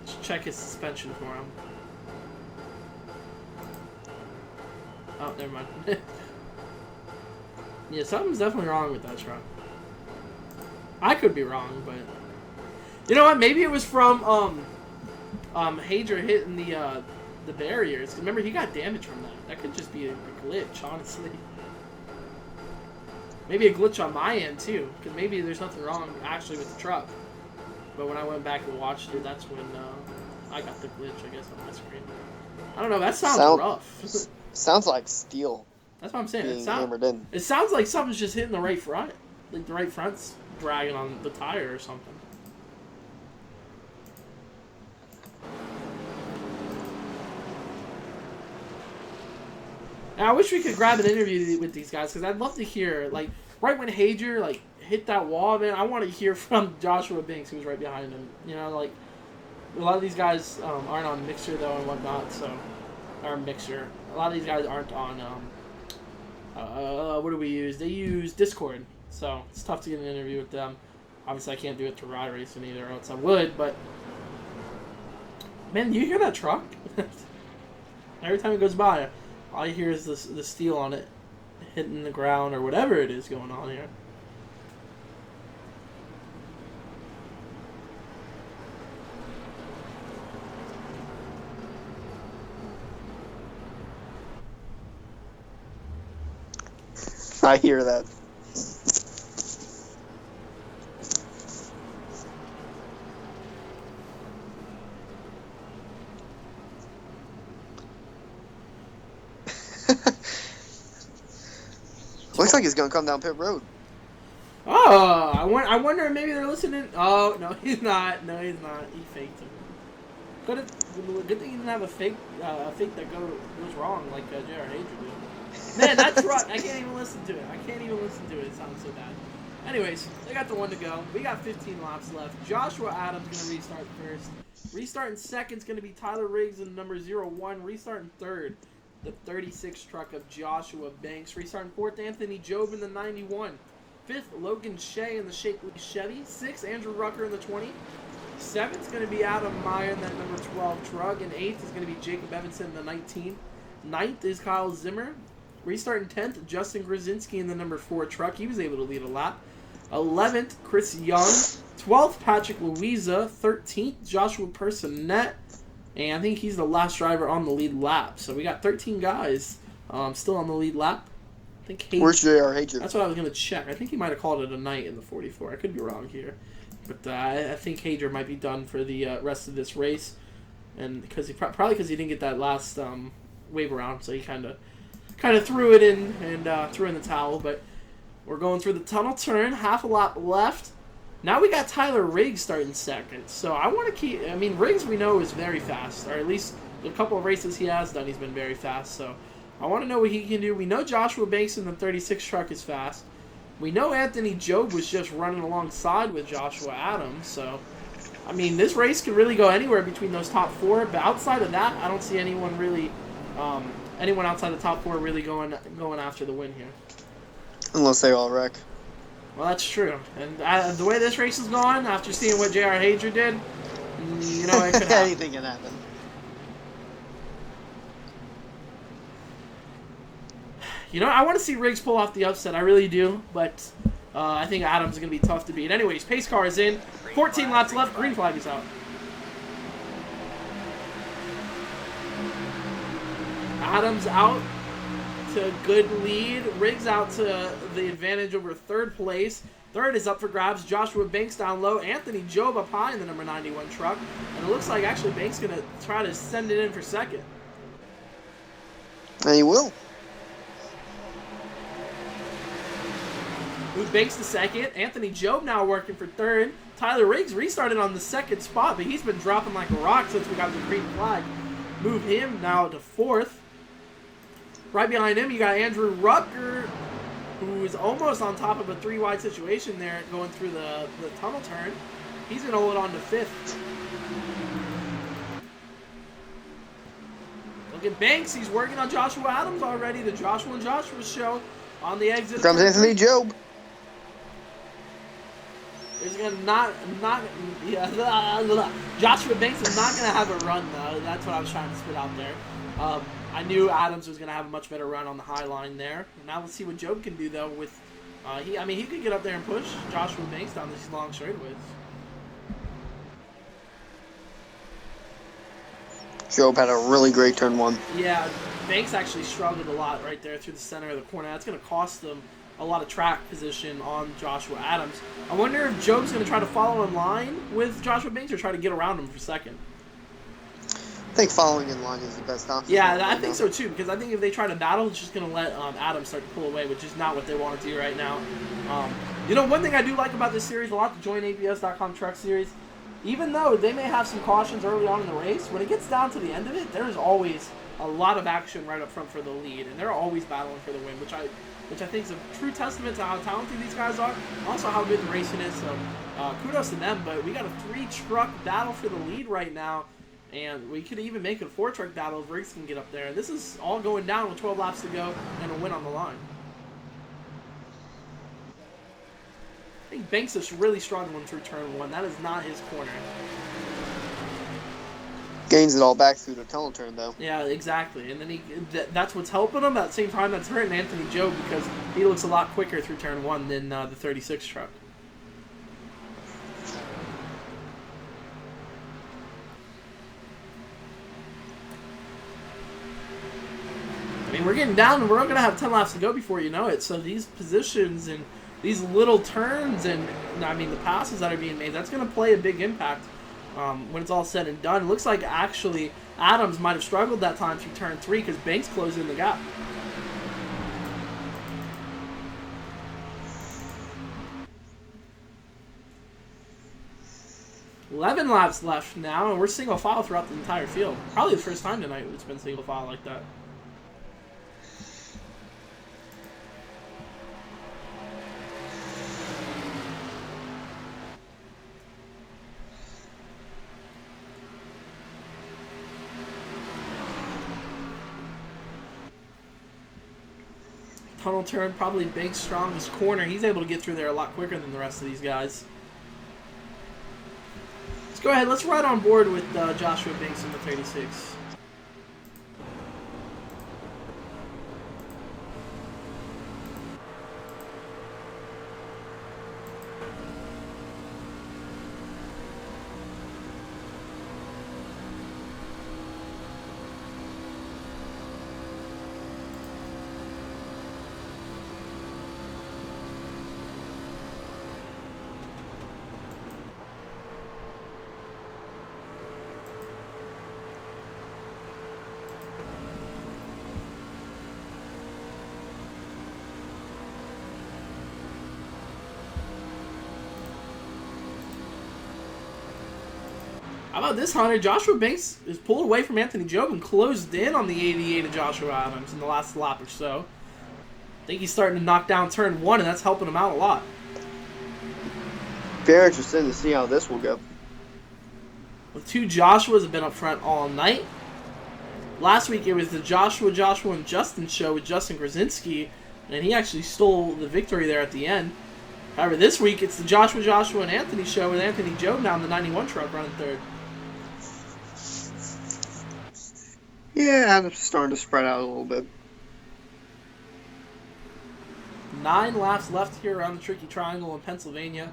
Just check his suspension for him. Oh, never mind. Yeah, something's definitely wrong with that truck. I could be wrong, but you know what? Maybe it was from Hager hitting the barriers. 'Cause remember, he got damage from that. That could just be a glitch, honestly. Maybe a glitch on my end too, because maybe there's nothing wrong actually with the truck. But when I went back and watched it, that's when I got the glitch, I guess, on my screen. I don't know. That sounds rough. Sounds like steel. That's what I'm saying. Being hammered in. It sounds like something's just hitting the right front. Like the right front's dragging on the tire or something. And I wish we could grab an interview with these guys, because I'd love to hear, like, right when Hager, like, hit that wall, man, I want to hear from Joshua Banks, who's right behind him. You know, like, a lot of these guys aren't on Mixer, though, and whatnot, so, or Mixer. A lot of these guys aren't on, what do we use? They use Discord, so it's tough to get an interview with them. Obviously, I can't do it through Ride Racing either, or else I would, but, man, you hear that truck? Every time it goes by, all you hear is the steel on it hitting the ground or whatever it is going on here. I hear that. Looks like he's gonna come down pit road. Oh, I wonder if maybe they're listening. Oh, no, he's not. No, he's not. He faked him. Good thing he didn't have a fake that goes wrong like J.R. Hager did. Man, that truck, I can't even listen to it. It sounds so bad. Anyways, they got the one to go. We got 15 laps left. Joshua Adams going to restart first. Restarting second is going to be Tyler Riggs in number 01. Restarting third, the 36 truck of Joshua Banks. Restarting fourth, Anthony Job in the 91. Fifth, Logan Shea in the Shakely Chevy. Sixth, Andrew Rucker in the 20. Seventh is going to be Adam Meyer in that number 12 truck. And eighth is going to be Jacob Evanson in the 19. Ninth is Kyle Zimmer. Restarting 10th, Justin Grzinski in the number 4 truck. He was able to lead a lap. 11th, Chris Young. 12th, Patrick Louisa. 13th, Joshua Personette. And I think he's the last driver on the lead lap. So we got 13 guys still on the lead lap. I think Hager. Where's J.R. Hager? That's what I was going to check. I think he might have called it a night in the 44. I could be wrong here. But I think Hager might be done for the rest of this race. And because probably because he didn't get that last wave around, so he kind of threw it in and threw in the towel. But we're going through the tunnel turn, half a lap left. Now we got Tyler Riggs starting second. So I want to keep... I mean, Riggs we know is very fast. Or at least the couple of races he has done, he's been very fast. So I want to know what he can do. We know Joshua Banks in the 36 truck is fast. We know Anthony Job was just running alongside with Joshua Adams. So, I mean, this race could really go anywhere between those top four. But outside of that, I don't see anyone really... anyone outside the top four really going after the win here. Unless they all wreck. Well, that's true. And the way this race is going, after seeing what J.R. Hager did, you know, it could happen. Anything can happen. You know, I want to see Riggs pull off the upset. I really do. But I think Adams is going to be tough to beat. Anyways, pace car is in. 14 laps left. Green flag is out. Adams out to good lead. Riggs out to the advantage over third place. Third is up for grabs. Joshua Banks down low. Anthony Job up high in the number 91 truck. And it looks like actually Banks going to try to send it in for second. And he will. Move Banks to second. Anthony Job now working for third. Tyler Riggs restarted on the second spot, but he's been dropping like a rock since we got the green flag. Move him now to fourth. Right behind him, you got Andrew Rucker, who is almost on top of a 3-wide situation there going through the tunnel turn. He's going to hold on to fifth. Look at Banks. He's working on Joshua Adams already. The Joshua and Joshua show on the exit. Here comes Anthony Job. He's going to Joshua Banks is not going to have a run, though. That's what I was trying to spit out there. I knew Adams was going to have a much better run on the high line there. Now let's see what Job can do, though, with... he could get up there and push Joshua Banks down these long straightaways. Job had a really great turn one. Yeah, Banks actually struggled a lot right there through the center of the corner. That's going to cost them a lot of track position on Joshua Adams. I wonder if Job's going to try to follow in line with Joshua Banks or try to get around him for second. I think following in line is the best option. Yeah, I think so too, because I think if they try to battle, it's just going to let Adams start to pull away, which is not what they want to do right now. You know, one thing I do like about this series a lot, the JoinABS.com Truck Series, even though they may have some cautions early on in the race, when it gets down to the end of it, there's always a lot of action right up front for the lead, and they're always battling for the win, which I think is a true testament to how talented these guys are, also how good the racing is. So kudos to them. But we got a 3-truck battle for the lead right now, and we could even make it a 4-truck battle if Riggs can get up there. And this is all going down with 12 laps to go and a win on the line. I think Banks is really struggling through turn 1. That is not his corner. Gains it all back through the tunnel turn, though. Yeah, exactly. And then that's what's helping him. At the same time, that's hurting Anthony Job because he looks a lot quicker through turn 1 than the 36 truck. I mean, we're getting down, and we're going to have 10 laps to go before you know it. So these positions and these little turns and, I mean, the passes that are being made, that's going to play a big impact when it's all said and done. It looks like, actually, Adams might have struggled that time through turn 3 because Banks closed in the gap. $11 laps left now, and we're single file throughout the entire field. Probably the first time tonight it's been single file like that. Tunnel turn, probably Banks' strongest corner. He's able to get through there a lot quicker than the rest of these guys. Let's go ahead. Let's ride on board with Joshua Banks in the 36. How about this, Hunter? Joshua Banks is pulled away from Anthony Job and closed in on the 88 of Joshua Adams in the last lap or so. I think he's starting to knock down turn 1, and that's helping him out a lot. Very interesting to see how this will go. The two Joshuas have been up front all night. Last week it was the Joshua, and Justin show with Justin Krasinski, and he actually stole the victory there at the end. However, this week it's the Joshua, and Anthony show with Anthony Job now in the 91 truck running third. Yeah, I'm starting to spread out a little bit. 9 laps left here around the Tricky Triangle in Pennsylvania.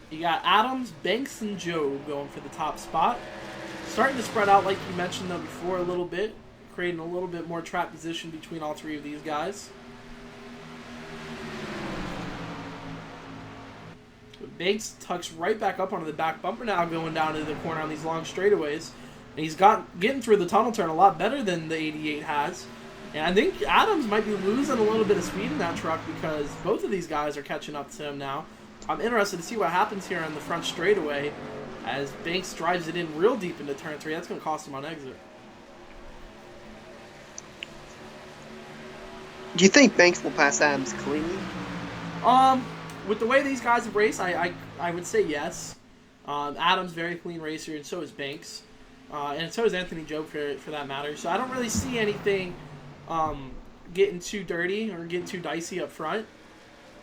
You got Adams, Banks, and Job going for the top spot. Starting to spread out, like you mentioned though before, a little bit, creating a little bit more trap position between all 3 of these guys. Banks tucks right back up onto the back bumper now, going down into the corner on these long straightaways. And he's getting through the tunnel turn a lot better than the 88 has. And I think Adams might be losing a little bit of speed in that truck because both of these guys are catching up to him now. I'm interested to see what happens here on the front straightaway as Banks drives it in real deep into turn 3. That's going to cost him on exit. Do you think Banks will pass Adams cleanly? With the way these guys have raced, I would say yes. Adams very clean racer, and so is Banks, and so is Anthony Job for that matter. So I don't really see anything getting too dirty or getting too dicey up front.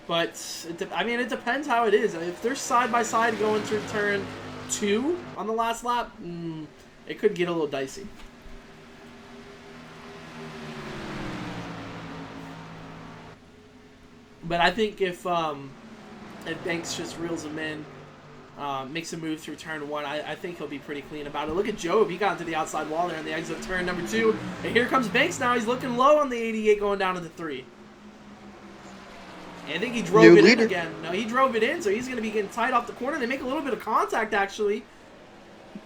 But it depends how it is. If they're side by side going to turn 2 on the last lap, it could get a little dicey. But I think if Banks just reels him in, makes a move through turn 1, I think he'll be pretty clean about it. Look at Job. He got into the outside wall there on the exit of turn number 2. And here comes Banks now. He's looking low on the 88 going down to the 3. And I think he drove it in again. No, he drove it in, so he's going to be getting tight off the corner. They make a little bit of contact, actually.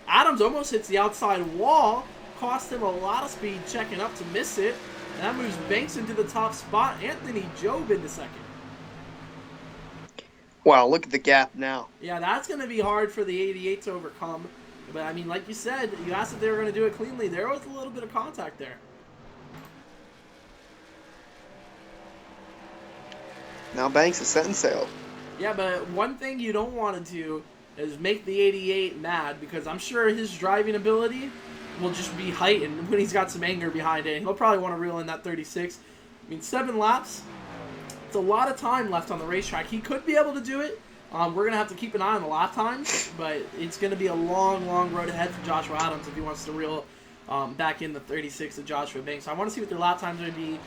Adams almost hits the outside wall. Cost him a lot of speed checking up to miss it. And that moves Banks into the top spot. Anthony Job into second. Wow, look at the gap now. Yeah, that's going to be hard for the 88 to overcome. But, I mean, like you said, you asked if they were going to do it cleanly. There was a little bit of contact there. Now Banks is setting sail. Yeah, but one thing you don't want to do is make the 88 mad, because I'm sure his driving ability will just be heightened when he's got some anger behind it. He'll probably want to reel in that 36. I mean, 7 laps, it's a lot of time left on the racetrack. He could be able to do it. We're going to have to keep an eye on the lap times, but it's going to be a long, long road ahead for Joshua Adams if he wants to reel back in the 36 of Joshua Banks. So I want to see what their lap times are going to be.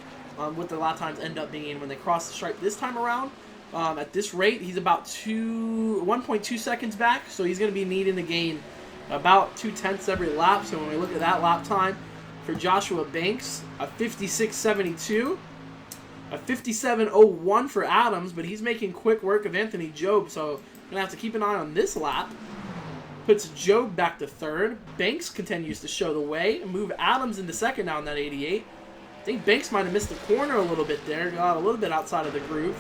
What their lap times end up being when they cross the stripe this time around. At this rate, he's about 1.2 seconds back, so he's going to be needing to gain about 0.2 every lap. So when we look at that lap time for Joshua Banks, a 56.72, a 57.01 for Adams, but he's making quick work of Anthony Job, so going to have to keep an eye on this lap. Puts Job back to third. Banks continues to show the way and move Adams into second now in that 88. I think Banks might have missed the corner a little bit there, got a little bit outside of the groove.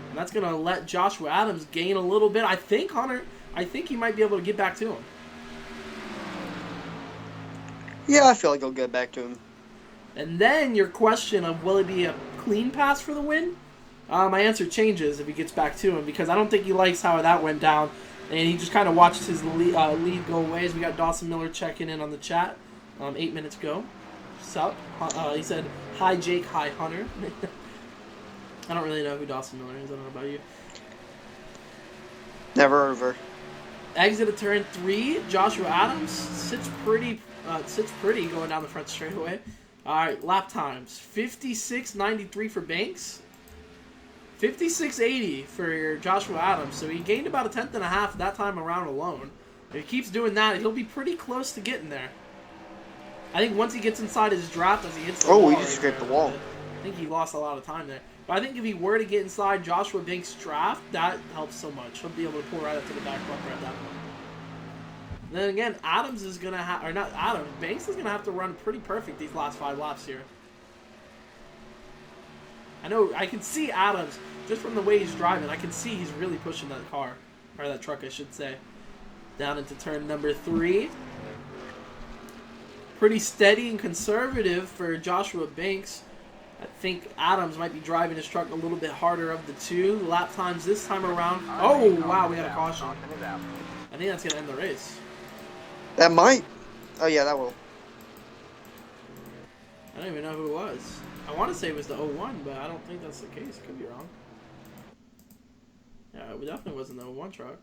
And that's going to let Joshua Adams gain a little bit. I think, Hunter, he might be able to get back to him. Yeah, I feel like he'll get back to him. And then your question of will it be a clean pass for the win? My answer changes if he gets back to him, because I don't think he likes how that went down. And he just kind of watched his lead go away. As we got Dawson Miller checking in on the chat 8 minutes ago. Sup? He said, hi Jake, hi Hunter. I don't really know who Dawson Miller is. I don't know about you. Never heard of her. Exit of turn 3. Joshua Adams sits pretty going down the front straightaway. All right, lap times: 56.93 for Banks, 56.80 for Joshua Adams. So he gained about 1.5 tenths that time around alone. If he keeps doing that, he'll be pretty close to getting there. I think once he gets inside his draft, as he hits the wall, he just scraped the wall. I think he lost a lot of time there. But I think if he were to get inside Joshua Banks' draft, that helps so much. He'll be able to pull right up to the back bumper at that point. And then again, Adams is going to have, or not Adams, Banks is going to have to run pretty perfect these last 5 laps here. I know, I can see Adams, just from the way he's driving, I can see he's really pushing that car, or that truck, I should say. Down into turn number 3. Pretty steady and conservative for Joshua Banks. I think Adams might be driving his truck a little bit harder of the two. Lap times this time around. Oh, wow, we got a caution. I think that's going to end the race. That might. Oh, yeah, that will. I don't even know who it was. I want to say it was the 01, but I don't think that's the case. Could be wrong. Yeah, it definitely wasn't the 01 truck.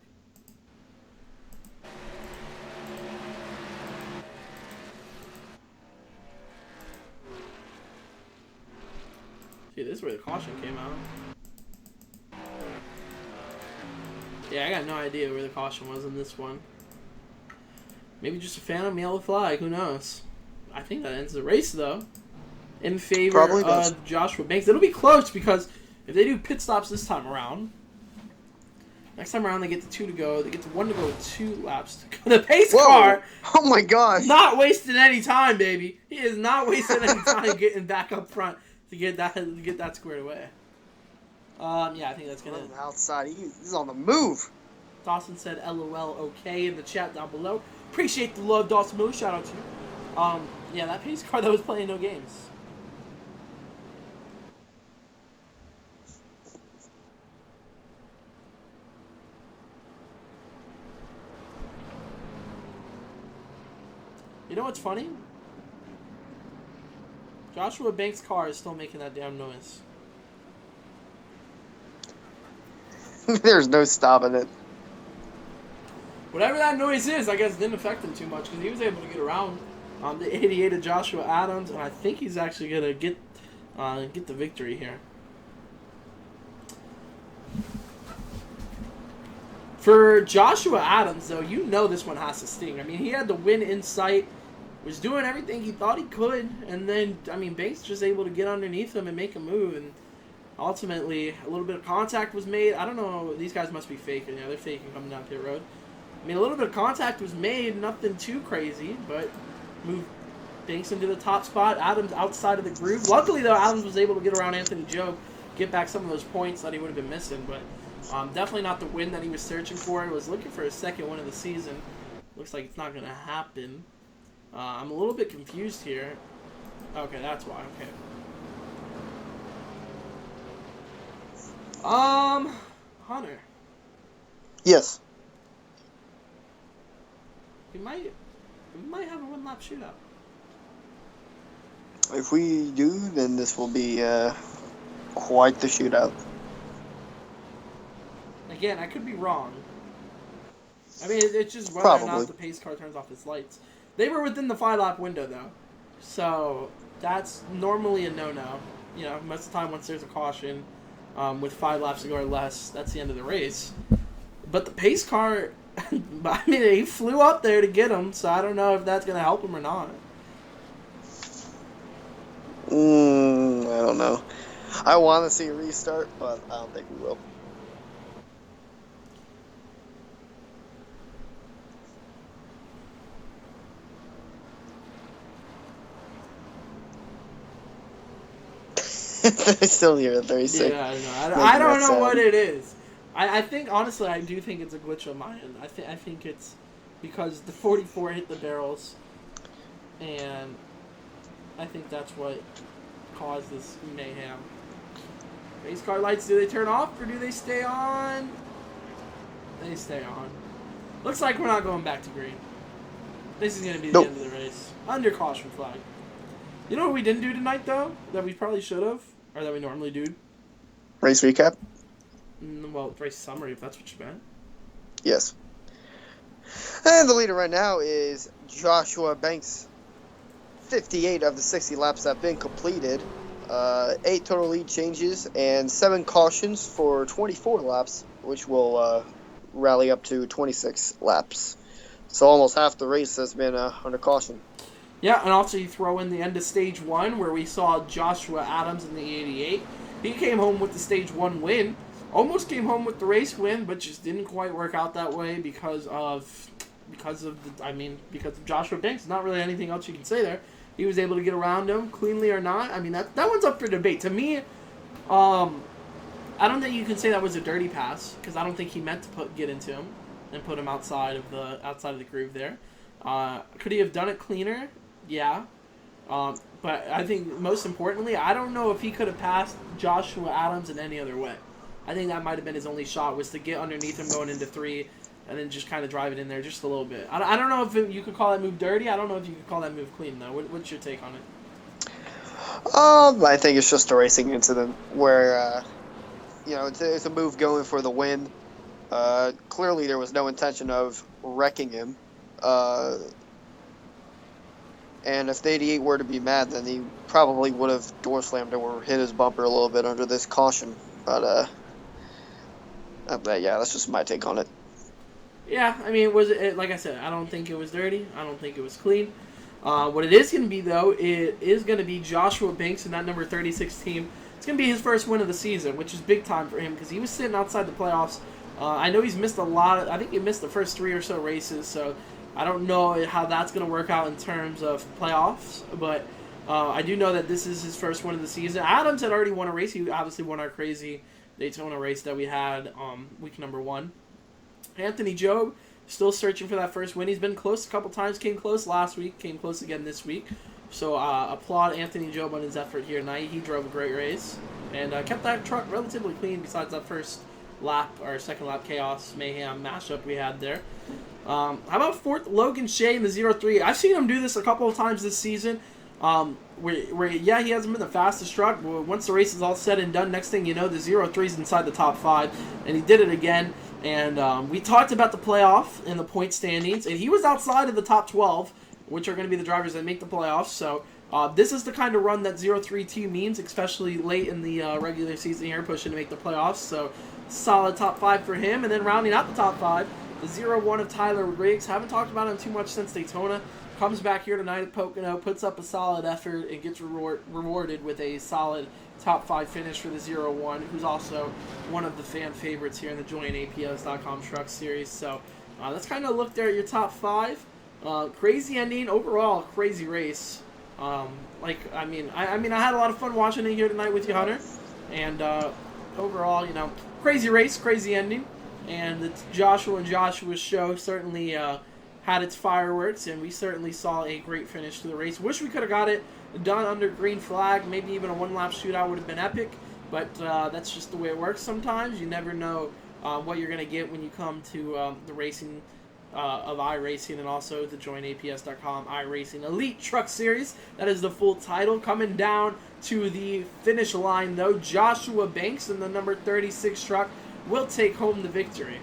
See, this is where the caution came out. Yeah, I got no idea where the caution was in this one. Maybe just a phantom yellow flag. Who knows? I think that ends the race, though. In favor of Joshua Banks. It'll be close because if they do pit stops this time around, next time around they get the 2 to go. They get the 1 to go with 2 laps to go. The pace car. Oh my gosh. Not wasting any time, baby. He is not wasting any time getting back up front to get that squared away. Yeah, I think that's gonna. Outside, he's on the move. Dawson said LOL okay in the chat down below. Appreciate the love, Dawson Miller. Shout out to you. Yeah, that pace car that was playing no games. You know what's funny? Joshua Banks' car is still making that damn noise. There's no stopping it. Whatever that noise is, I guess didn't affect him too much because he was able to get around the 88 of Joshua Adams, and I think he's actually gonna get the victory here. For Joshua Adams, though, you know this one has to sting. I mean, he had the win in sight, was doing everything he thought he could, and then, I mean, Banks just able to get underneath him and make a move, and ultimately, a little bit of contact was made. I don't know, these guys must be faking. Yeah, they're faking coming down pit road. I mean, a little bit of contact was made, nothing too crazy, but moved Banks into the top spot. Adams outside of the groove. Luckily, though, Adams was able to get around Anthony Joe, get back some of those points that he would have been missing, but definitely not the win that he was searching for. He was looking for his second win of the season. Looks like it's not going to happen. I'm a little bit confused here. Okay, that's why. Okay. Hunter. Yes. We might have a one-lap shootout. If we do, then this will be quite the shootout. Again, I could be wrong. I mean, it's just whether or not the pace car turns off its lights. They were within the 5-lap window, though. So, that's normally a no-no. You know, most of the time once there's a caution, with 5 laps to go or less, that's the end of the race. But the pace car, I mean, he flew up there to get him, so I don't know if that's going to help him or not. I don't know. I want to see a restart, but I don't think we will. I still hear it very sick. Yeah, I know. I don't know what it is. I think, honestly, I do think it's a glitch on my end. I think it's because the 44 hit the barrels, and I think that's what caused this mayhem. Race car lights, do they turn off or do they stay on? They stay on. Looks like we're not going back to green. This is going to be the end of the race. Under caution flag. You know what we didn't do tonight, though? That we probably should have? Or that we normally do? Race recap? Well, race summary, if that's what you meant. Yes. And the leader right now is Joshua Banks. 58 of the 60 laps have been completed. 8 total lead changes and 7 cautions for 24 laps, which will rally up to 26 laps. So almost half the race has been under caution. Yeah, and also you throw in the end of Stage 1, where we saw Joshua Adams in the 88. He came home with the Stage 1 win. Almost came home with the race win, but just didn't quite work out that way because of Joshua Banks. Not really anything else you can say there. He was able to get around him, cleanly or not. I mean, that one's up for debate. To me, I don't think you can say that was a dirty pass, because I don't think he meant to get into him. and put him outside of the groove there. Could he have done it cleaner? Yeah. But I think most importantly, I don't know if he could have passed Joshua Adams in any other way. I think that might have been his only shot, was to get underneath him going into 3 and then just kind of drive it in there just a little bit. I don't know if you could call that move dirty. I don't know if you could call that move clean, though. What's your take on it? I think it's just a racing incident where, it's a move going for the win. Clearly there was no intention of wrecking him. And if the 88 were to be mad, then he probably would have door slammed or hit his bumper a little bit under this caution. But yeah, that's just my take on it. Yeah, I mean, was it, like I said, I don't think it was dirty. I don't think it was clean. What it is going to be, though, it is going to be Joshua Banks in that number 36 team. It's going to be his first win of the season, which is big time for him because he was sitting outside the playoffs. I know he's missed a lot. I think he missed the first 3 or so races, so I don't know how that's going to work out in terms of playoffs, but I do know that this is his first win of the season. Adams had already won a race. He obviously won our crazy Daytona race that we had week number 1. Anthony Job still searching for that first win. He's been close a couple times. Came close last week. Came close again this week. So applaud Anthony Job on his effort here tonight. He drove a great race and kept that truck relatively clean besides that first lap or second lap chaos mayhem mashup we had there. How about 4th Logan Shea in the 0-3? I've seen him do this a couple of times this season. Where he hasn't been the fastest truck, but once the race is all said and done, next thing you know, the 0-3 is inside the top 5, and he did it again. And we talked about the playoff and the point standings, and he was outside of the top 12, which are going to be the drivers that make the playoffs. So this is the kind of run that 0-3 team means, especially late in the regular season here, pushing to make the playoffs. So solid top 5 for him, and then rounding out the top 5, the 0-1 of Tyler Riggs. Haven't talked about him too much since Daytona. Comes back here tonight at Pocono, puts up a solid effort, and gets rewarded with a solid top 5 finish for the 0-1, who's also one of the fan favorites here in the JoinAPS.com Truck Series. So let's kind of look there at your top 5. Crazy ending overall, crazy race. I had a lot of fun watching it here tonight with you, Hunter. And overall, crazy race, crazy ending, and the Joshua and Joshua's show certainly had its fireworks, and we certainly saw a great finish to the race. Wish we could have got it done under green flag. Maybe even a one-lap shootout would have been epic, but that's just the way it works sometimes. You never know what you're going to get when you come to the racing of iRacing and also the JoinAPS.com iRacing Elite Truck Series. That is the full title. Coming down to the finish line, though, Joshua Banks in the number 36 truck will take home the victory.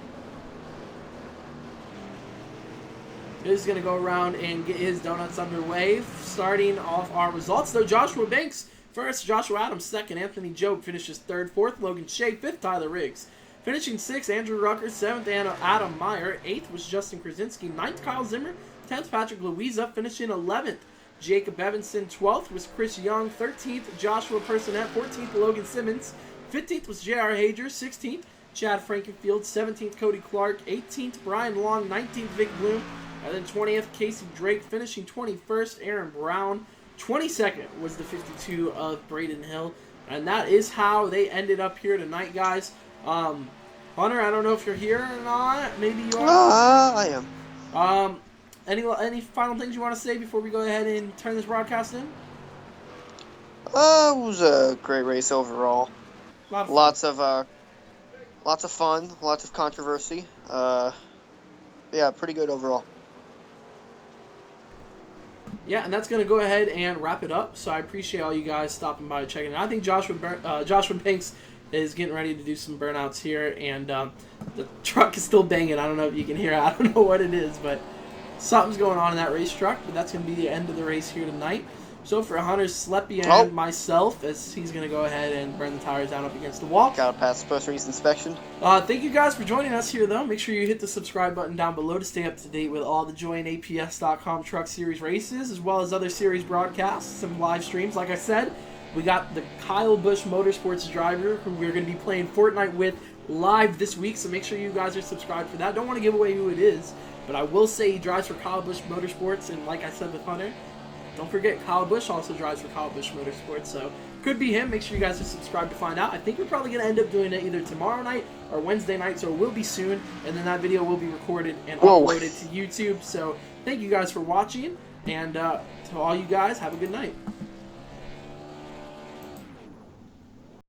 Is going to go around and get his donuts underway. Starting off our results, though, Joshua Banks first, Joshua Adams second, Anthony Job finishes 3rd, 4th, Logan Shea 5th, Tyler Riggs finishing 6th, Andrew Rucker 7th, and Adam Meyer 8th was Justin Krasinski, 9th Kyle Zimmer, 10th Patrick Louisa finishing 11th, Jacob Evanson 12th was Chris Young, 13th Joshua Personette, 14th Logan Simmons, 15th was J.R. Hager, 16th Chad Frankenfield, 17th Cody Clark, 18th Brian Long, 19th Vic Bloom, and then 20th, Casey Drake finishing 21st, Aaron Brown. 22nd was the 52 of Braden Hill. And that is how they ended up here tonight, guys. Hunter, I don't know if you're here or not. Maybe you are. I am. Any final things you want to say before we go ahead and turn this broadcast in? It was a great race overall. Lots of fun, lots of controversy. Yeah, pretty good overall. Yeah, and that's going to go ahead and wrap it up. So I appreciate all you guys stopping by checking it out. I think Joshua Banks is getting ready to do some burnouts here, and the truck is still banging. I don't know if you can hear it. I don't know what it is, but something's going on in that race truck. But that's going to be the end of the race here tonight. So for Hunter Sleppy and myself, as he's going to go ahead and burn the tires down up against the wall. Got to pass the post-race inspection. Thank you guys for joining us here, though. Make sure you hit the subscribe button down below to stay up to date with all the JoinAPS.com Truck Series races, as well as other series broadcasts, some live streams. Like I said, we got the Kyle Busch Motorsports driver, who we're going to be playing Fortnite with live this week, so make sure you guys are subscribed for that. Don't want to give away who it is, but I will say he drives for Kyle Busch Motorsports, and like I said with Hunter, don't forget, Kyle Busch also drives for Kyle Busch Motorsports, so Could be him. Make sure you guys are subscribed to find out. I think we're probably going to end up doing it either tomorrow night or Wednesday night, so it will be soon. And then that video will be recorded and uploaded to YouTube. So thank you guys for watching. And to all you guys, have a good night.